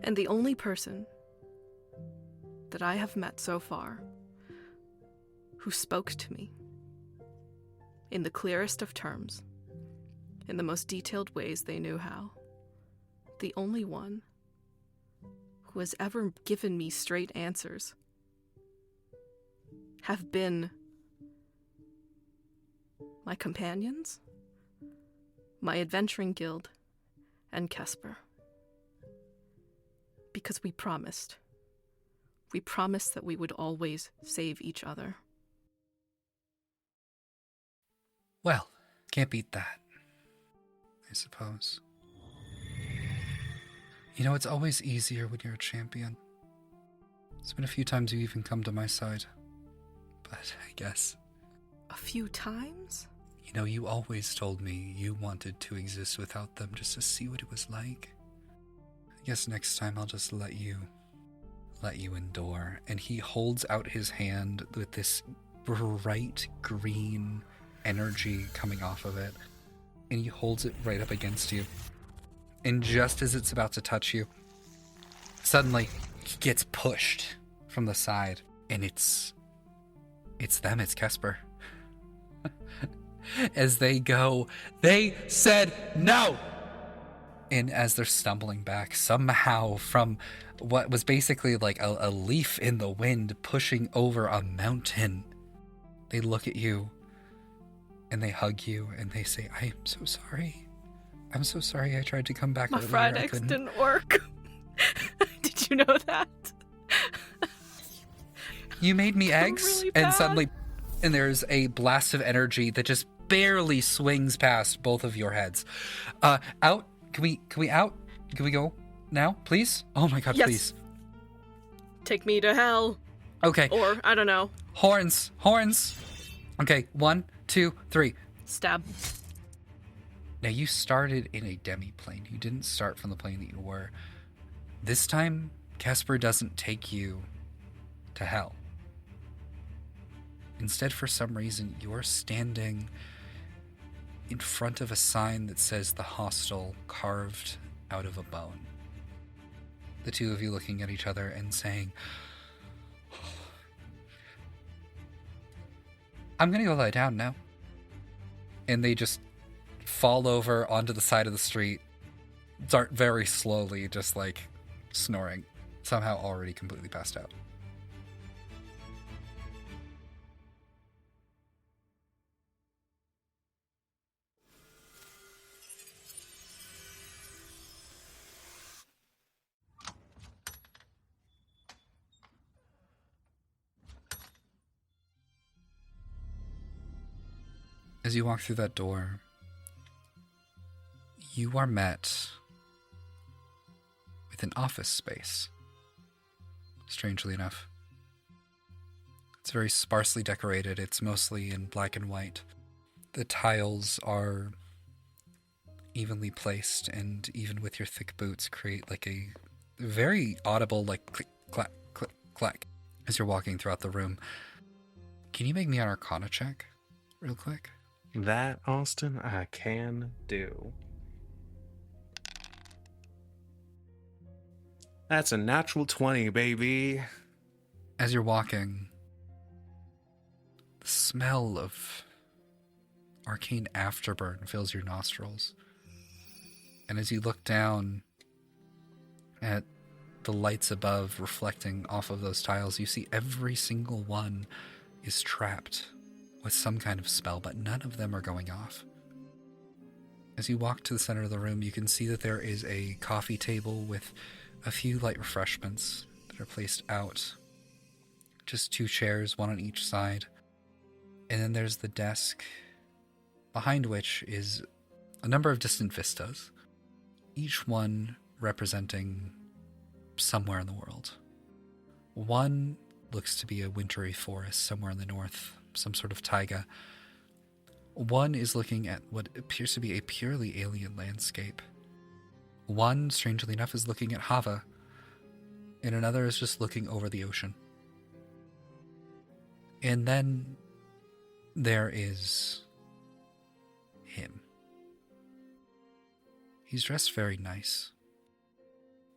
And the only person that I have met so far who spoke to me in the clearest of terms, in the most detailed ways they knew how, the only one who has ever given me straight answers, have been my companions, my adventuring guild, and Kesper. Because we promised that we would always save each other. Well, can't beat that, I suppose. You know, it's always easier when you're a champion. It's been a few times you even come to my side. But I guess... A few times? You know, you always told me you wanted to exist without them just to see what it was like. I guess next time I'll just let you endure. And he holds out his hand with this bright green energy coming off of it. And he holds it right up against you. And just as it's about to touch you, suddenly he gets pushed from the side. And it's them, it's Kesper. As they go, they said no! And as they're stumbling back, somehow from what was basically like a leaf in the wind pushing over a mountain, they look at you and they hug you and they say, I am so sorry. I'm so sorry I tried to come back My earlier. fried eggs didn't work. Did you know that? You made me eggs, really and bad. suddenly, and there's a blast of energy that just barely swings past both of your heads. Out? Can we out? Can we go now, please? Oh my god, Yes. please. Take me to hell. Okay. Or, I don't know. Horns. Okay, 1, 2, 3. Stab. Now, you started in a demi-plane. You didn't start from the plane that you were. This time, Kesper doesn't take you to hell. Instead, for some reason, you're standing in front of a sign that says the hostel carved out of a bone. The two of you looking at each other and saying, I'm gonna go lie down now. And they just fall over onto the side of the street, start very slowly, just like snoring, somehow already completely passed out. As you walk through that door, you are met with an office space. Strangely enough. It's very sparsely decorated. It's mostly in black and white. The tiles are evenly placed, and even with your thick boots, create like a very audible, like click, clack, click, clack, as you're walking throughout the room. Can you make me an Arcana check, real quick? That, Austin, I can do. That's a natural 20, baby. As you're walking, the smell of arcane afterburn fills your nostrils. And as you look down at the lights above reflecting off of those tiles, you see every single one is trapped with some kind of spell, but none of them are going off. As you walk to the center of the room, you can see that there is a coffee table with a few light refreshments that are placed out. Just 2 chairs, one on each side. And then there's the desk, behind which is a number of distant vistas, each one representing somewhere in the world. One looks to be a wintry forest somewhere in the north, some sort of taiga. One is looking at what appears to be a purely alien landscape. One, strangely enough, is looking at Hava, and another is just looking over the ocean. And then there is him. He's dressed very nice.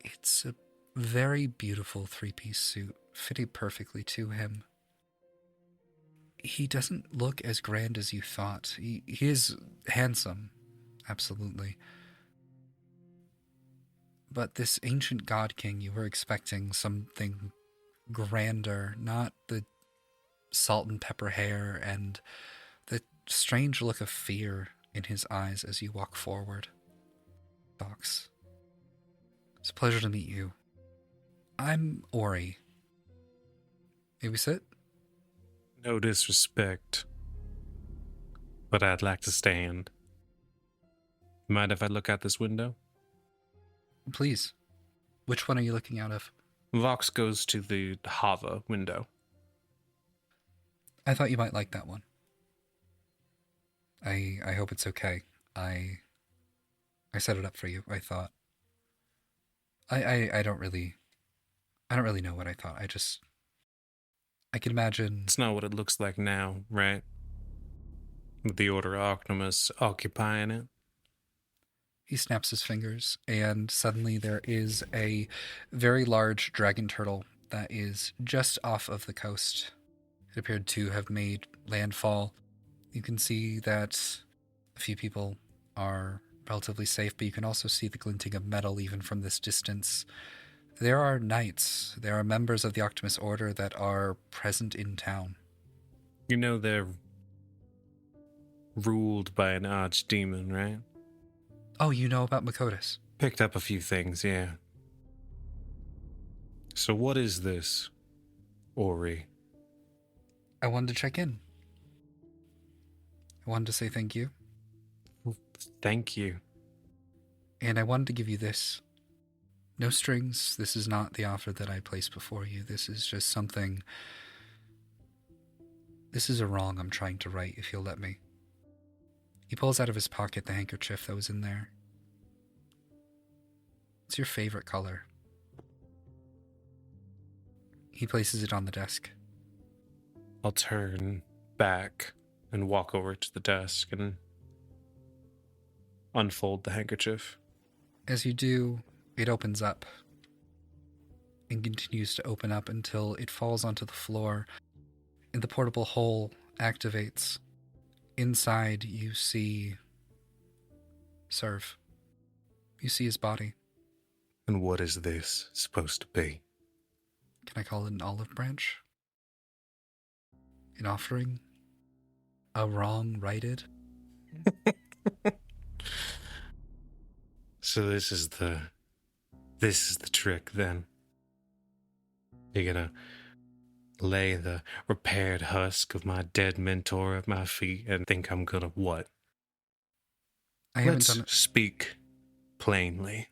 It's a very beautiful three-piece suit, fitting perfectly to him. He doesn't look as grand as you thought. He is handsome, absolutely. But this ancient god king, you were expecting something grander, not the salt and pepper hair and the strange look of fear in his eyes as you walk forward. Fox, it's a pleasure to meet you. I'm Ori. May we sit? No disrespect, but I'd like to stand. Mind if I look out this window? Please. Which one are you looking out of? Vox goes to the Hava window. I thought you might like that one. I hope it's okay. I set it up for you. I thought. I don't really know what I thought. I can imagine. It's not what it looks like now, right? With the Order of Octopus occupying it. He snaps his fingers, and suddenly there is a very large dragon turtle that is just off of the coast. It appeared to have made landfall. You can see that a few people are relatively safe, but you can also see the glinting of metal even from this distance. There are knights. There are members of the Octopus Order that are present in town. You know they're ruled by an archdemon, right? Oh, you know about Makotis? Picked up a few things, yeah. So what is this, Ori? I wanted to check in. I wanted to say thank you. Thank you. And I wanted to give you this. No strings. This is not the offer that I placed before you. This is just something. This is a wrong I'm trying to right, if you'll let me. He pulls out of his pocket the handkerchief that was in there. It's your favorite color. He places it on the desk. I'll turn back and walk over to the desk and unfold the handkerchief. As you do, it opens up and continues to open up until it falls onto the floor and the portable hole activates. Inside, you see Serve. You see his body. And what is this supposed to be? Can I call it an olive branch? An offering? A wrong righted? So this is the trick then. You're gonna lay the repaired husk of my dead mentor at my feet and think I'm gonna what? I haven't Let's done it. speak plainly.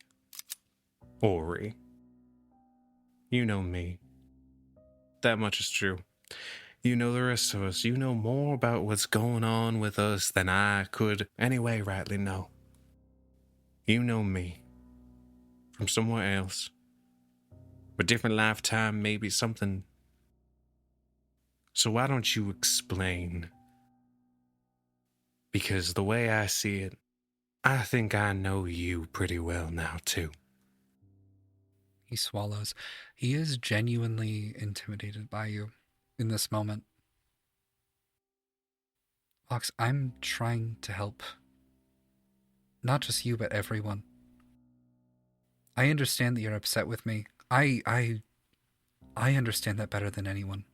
Ori. You know me. That much is true. You know the rest of us. You know more about what's going on with us than I could anyway rightly know. You know me. From somewhere else. A different lifetime, maybe something. So why don't you explain? Because the way I see it, I think I know you pretty well now, too. He swallows. He is genuinely intimidated by you in this moment. Fox, I'm trying to help. Not just you, but everyone. I understand that you're upset with me. I understand that better than anyone.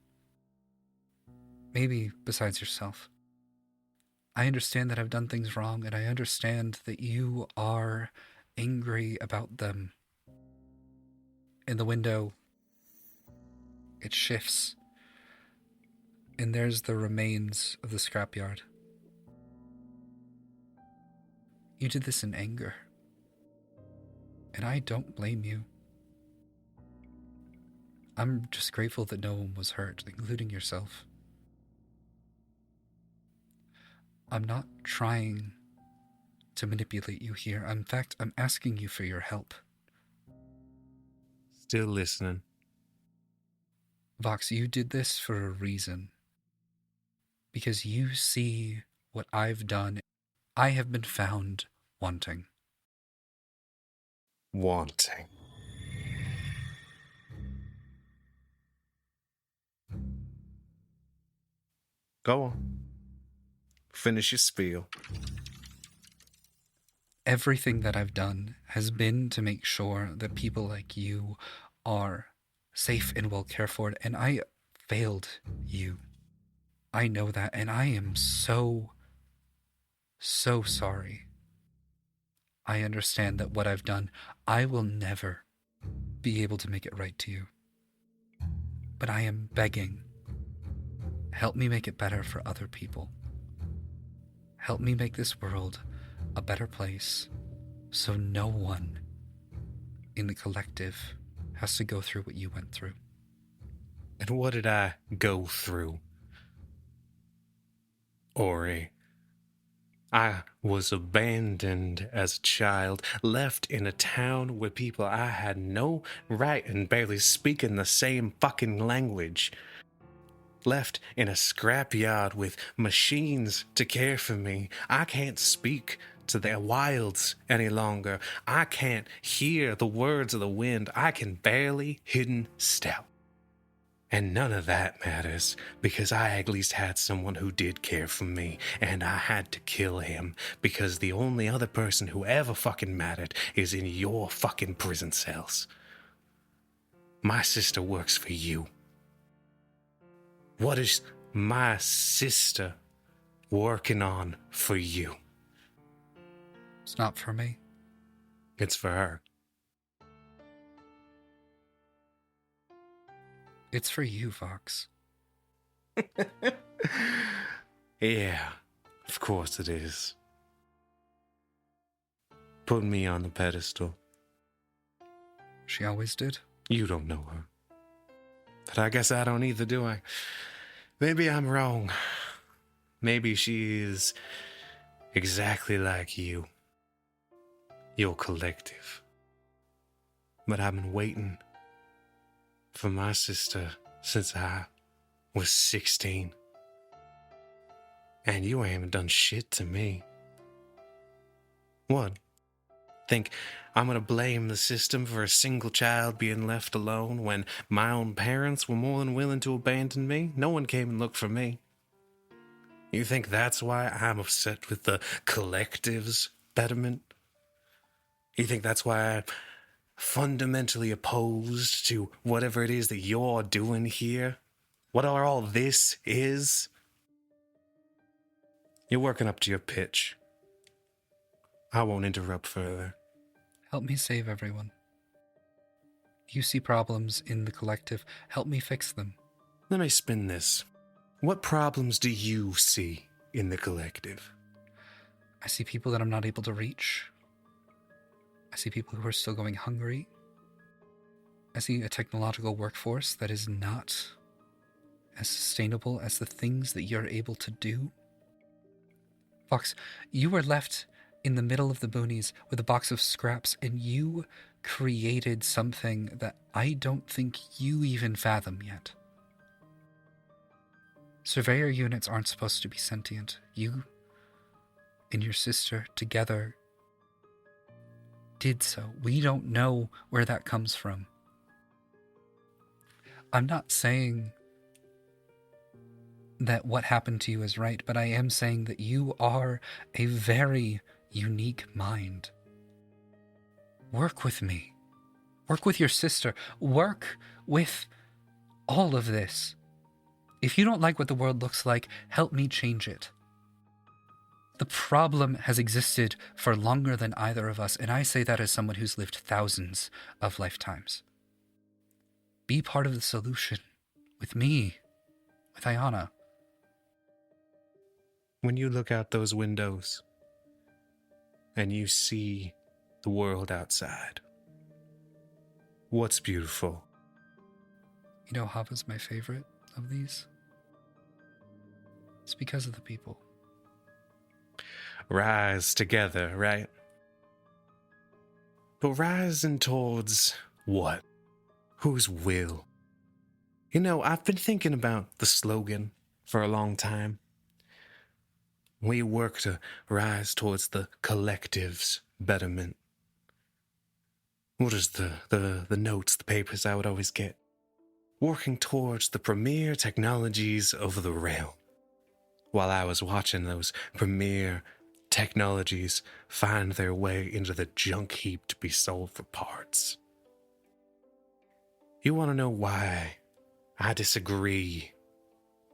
Maybe besides yourself. I understand that I've done things wrong, and I understand that you are angry about them. In the window, it shifts, and there's the remains of the scrapyard. You did this in anger, and I don't blame you. I'm just grateful that no one was hurt, including yourself. I'm not trying to manipulate you here. In fact, I'm asking you for your help. Still listening. Vox, you did this for a reason. because you see what I've done. I have been found wanting. Wanting. Go on. Finish your spiel. Everything that I've done has been to make sure that people like you are safe and well cared for, and I failed you. I know that, and I am so sorry. I understand that what I've done, I will never be able to make it right to you. But I am begging, help me make it better for other people. Help me make this world a better place so no one in the collective has to go through what you went through. And what did I go through? Ori, I was abandoned as a child, left in a town where people I had no right and barely speaking the same fucking language. Left in a scrapyard with machines to care for me. I can't speak to their wilds any longer. I can't hear the words of the wind. I can barely hidden step. And none of that matters, because I at least had someone who did care for me, and I had to kill him, because the only other person who ever fucking mattered is in your fucking prison cells. My sister works for you. What is my sister working on for you? It's not for me. It's for her. It's for you, Fox. Yeah, of course it is. Put me on the pedestal. She always did. You don't know her. But I guess I don't either, do I? Maybe I'm wrong. Maybe she is exactly like you. Your collective. But I've been waiting for my sister since I was 16. And you ain't done shit to me. What? Think I'm gonna blame the system for a single child being left alone when my own parents were more than willing to abandon me? No one came and looked for me. You think that's why I'm upset with the collective's betterment? You think that's why I'm fundamentally opposed to whatever it is that you're doing here? What all this is? You're working up to your pitch. I won't interrupt further. Help me save everyone. You see problems in the collective. Help me fix them. Let me spin this. What problems do you see in the collective? I see people that I'm not able to reach. I see people who are still going hungry. I see a technological workforce that is not as sustainable as the things that you're able to do. Fox, you were left in the middle of the boonies with a box of scraps, and you created something that I don't think you even fathom yet. Surveyor units aren't supposed to be sentient. You and your sister together did so. We don't know where that comes from. I'm not saying that what happened to you is right, but I am saying that you are a very unique mind. Work with me. Work with your sister. Work with all of this. If you don't like what the world looks like, help me change it. The problem has existed for longer than either of us, and I say that as someone who's lived thousands of lifetimes. Be part of the solution with me, with Ayana. When you look out those windows and you see the world outside, what's beautiful? You know, Hava's my favorite of these. It's because of the people. Rise together, right? But rising towards what? Whose will? You know, I've been thinking about the slogan for a long time. We work to rise towards the collective's betterment. What is the notes, the papers I would always get? Working towards the premier technologies of the realm. While I was watching those premier technologies find their way into the junk heap to be sold for parts. You want to know why I disagree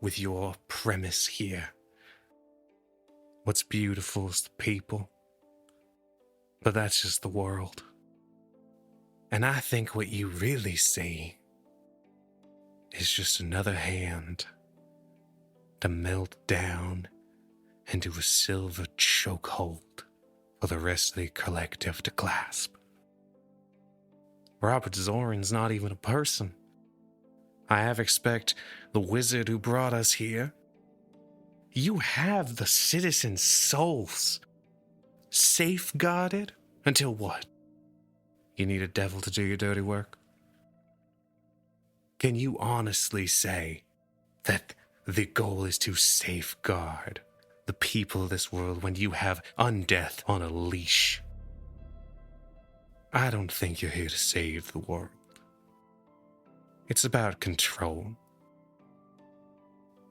with your premise here? What's beautiful is the people, but that's just the world. And I think what you really see is just another hand to melt down into a silver chokehold for the rest of the collective to clasp. Robert Zorin's not even a person. I have expect the wizard who brought us here. You have the citizens' souls safeguarded until what? You need a devil to do your dirty work? Can you honestly say that the goal is to safeguard the people of this world when you have undeath on a leash? I don't think you're here to save the world. It's about control.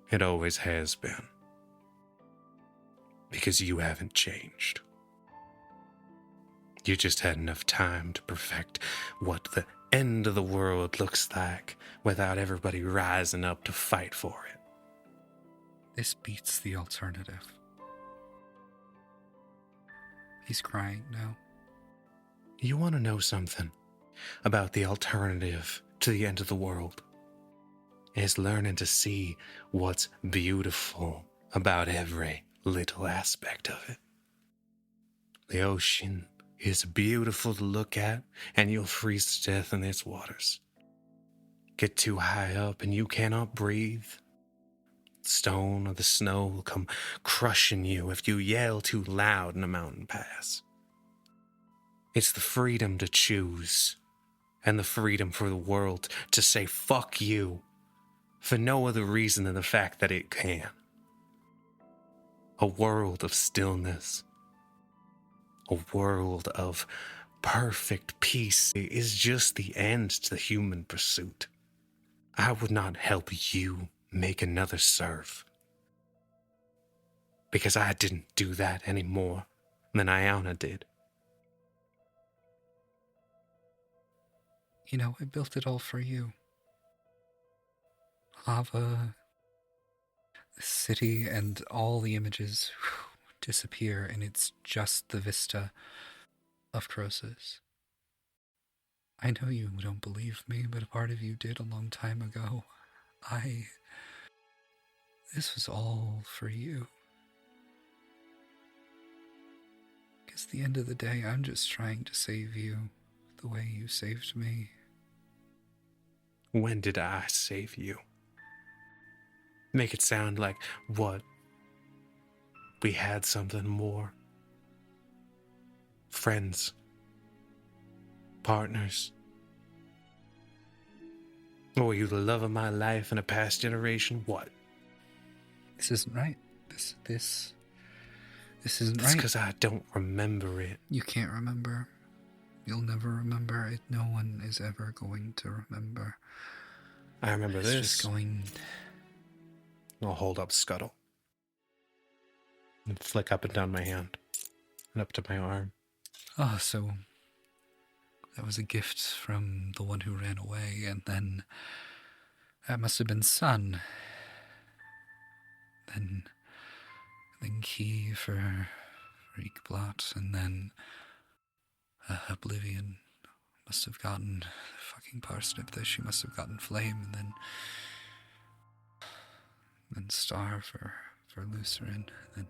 It always has been. Because you haven't changed. You just had enough time to perfect what the end of the world looks like without everybody rising up to fight for it. This beats the alternative. He's crying now. You want to know something about the alternative to the end of the world? Is learning to see what's beautiful about every little aspect of it. The ocean is beautiful to look at, and you'll freeze to death in its waters. Get too high up and you cannot breathe. The stone or the snow will come crushing you if you yell too loud in a mountain pass. It's the freedom to choose, and the freedom for the world to say fuck you, for no other reason than the fact that it can. A world of stillness. A world of perfect peace is just the end to the human pursuit. I would not help you make another serve. Because I didn't do that any more than Iona did. You know, I built it all for you. Lava, the city, and all the images disappear, and it's just the vista of Croesus. I know you don't believe me, but a part of you did a long time ago. This was all for you. Because at the end of the day, I'm just trying to save you the way you saved me. When did I save you? Make it sound like what? We had something more. Friends. Partners. Or were you the love of my life in a past generation? What? This isn't right. This isn't That's right. because I don't remember it. You can't remember. You'll never remember it. No one is ever going to remember. I remember It's this. just going... I'll hold up Scuttle. And flick up and down my hand. And up to my arm. Oh, so that was a gift from the one who ran away, and then that must have been Sun. Then Key for Reekblot, and then Oblivion must have gotten fucking Parsnip, that she must have gotten Flame, and then Star for Lucerin, and then,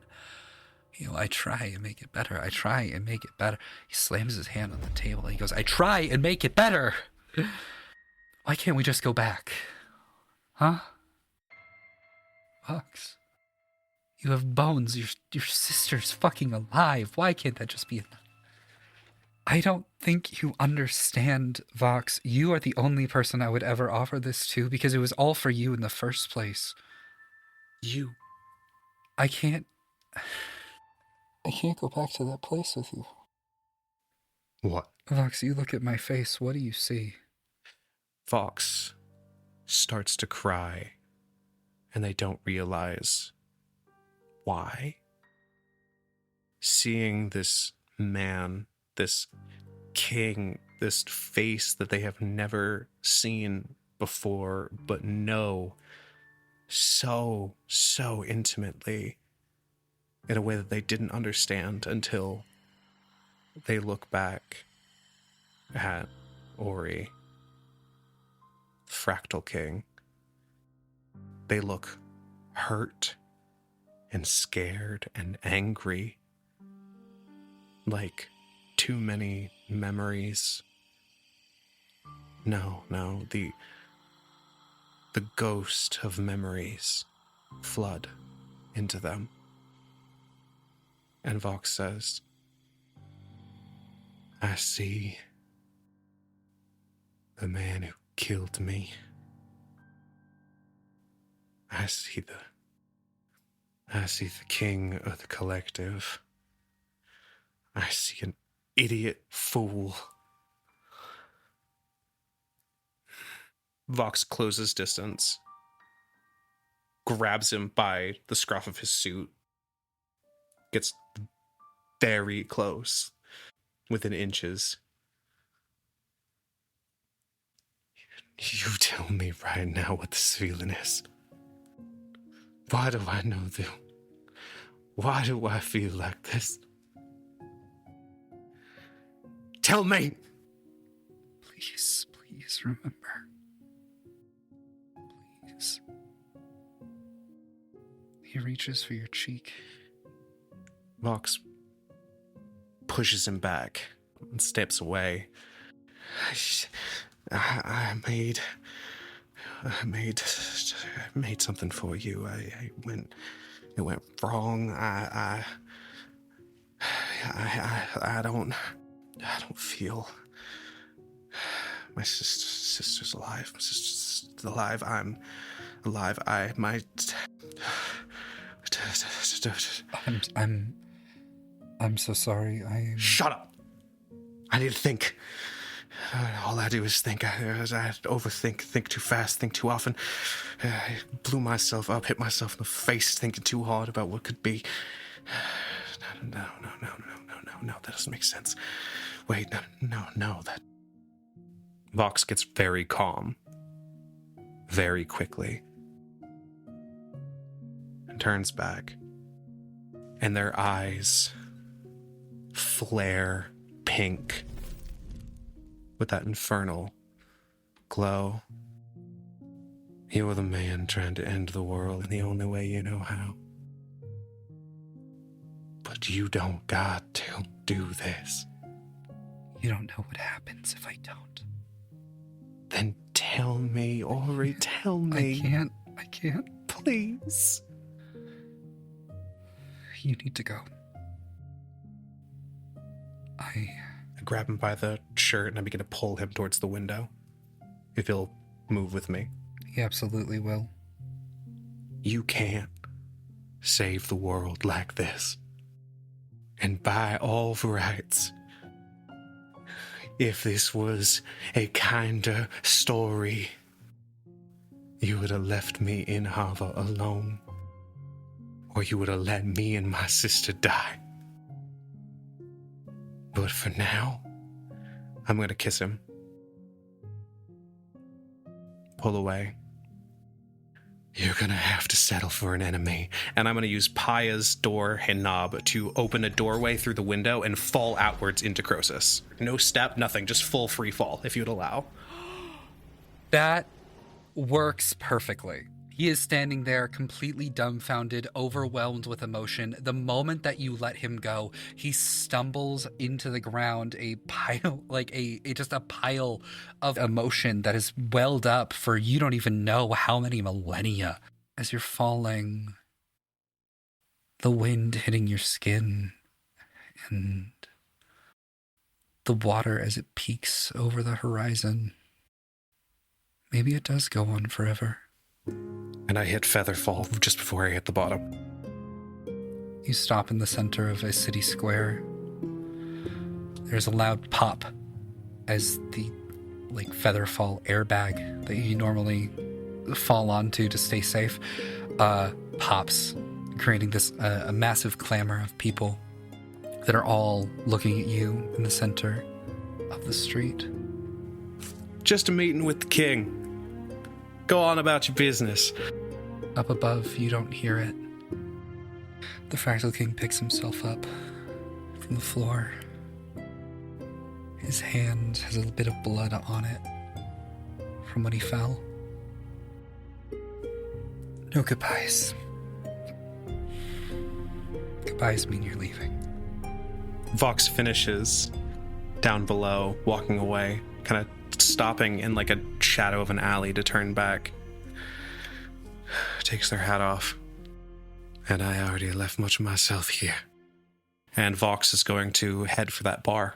you know, I try and make it better. I try and make it better. He slams his hand on the table and he goes, I try and make it better. Why can't we just go back? Huh? Vox, you have bones. Your sister's fucking alive. Why can't that just be enough? I don't think you understand, Vox. You are the only person I would ever offer this to because it was all for you in the first place. You. I can't I can't go back to that place with you. What? Vox, you look at my face. What do you see? Vox starts to cry, and they don't realize why. Seeing this man, this king, this face that they have never seen before, but know so intimately in a way that they didn't understand until they look back at Ori, Fractal King. They look hurt and scared and angry, like too many memories. No, the ghost of memories flood into them. And Vox says, I see the man who killed me. I see the king of the collective. I see an idiot fool. Vox closes distance, grabs him by the scruff of his suit, gets very close, within inches. You tell me right now what this feeling is. Why do I know this? Why do I feel like this? Tell me! Please remember. Please. He reaches for your cheek. Vox pushes him back and steps away. I made something for you. It went wrong. I don't feel. My sister's alive. My sister's alive. I'm alive. I might. I'm so sorry. Shut up. I need to think. All I do is think. I overthink, think too fast, think too often. I blew myself up, hit myself in the face, thinking too hard about what could be. No, that doesn't make sense. Wait, no, that... Vox gets very calm, very quickly, and turns back, and their eyes flare pink with that infernal glow. You are the man trying to end the world in the only way you know how. But you don't got to do this. You don't know what happens if I don't. Then tell me, Ori, tell me. I can't. Please. You need to go. I grab him by the shirt and I begin to pull him towards the window. If he'll move with me. He absolutely will. You can't save the world like this. And by all rights, if this was a kinder story, you would have left me in harbor alone. Or you would have let me and my sister die. But for now, I'm going to kiss him. Pull away. You're going to have to settle for an enemy. And I'm going to use Paya's door and knob to open a doorway through the window and fall outwards into Croesus. No step, nothing, just full free fall, if you'd allow. That works perfectly. He is standing there completely dumbfounded, overwhelmed with emotion. The moment that you let him go, he stumbles into the ground, a pile, like just a pile of emotion that is welled up for you don't even know how many millennia. As you're falling, the wind hitting your skin, and the water as it peaks over the horizon. Maybe it does go on forever. And I hit Featherfall just before I hit the bottom. You stop in the center of a city square. There's a loud pop as the feather fall airbag that you normally fall onto to stay safe pops, creating this a massive clamor of people that are all looking at you in the center of the street. Just a meeting with the king. Go on about your business. Up above, you don't hear it. The Fractal King picks himself up from the floor. His hand has a bit of blood on it from when he fell. No goodbyes. Goodbyes mean you're leaving. Vox finishes down below, walking away, kind of stopping in like a shadow of an alley to turn back. Takes their hat off. And I already left much of myself here. And Vox is going to head for that bar.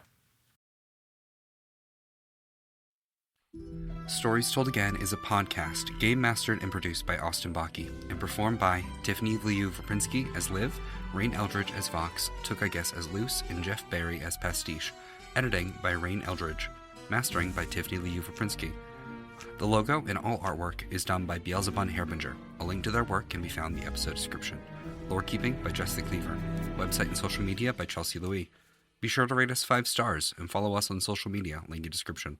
Stories Told Again is a podcast game mastered and produced by Austin Bakke and performed by Tiffany Veprinski as Liv, Rayne Eldridge as Vox, Took I Guess as Luce, and Jeff Barry as Pastiche. Editing by Rayne Eldridge. Mastering by Tiffany Veprinski. The logo and all artwork is done by Beelzebub Herbinger. A link to their work can be found in the episode description. Lore keeping by Jess the Cleaver. Website and social media by Chelsea Louis. Be sure to rate us 5 stars and follow us on social media, link in description.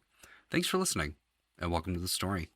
Thanks for listening, and welcome to the story.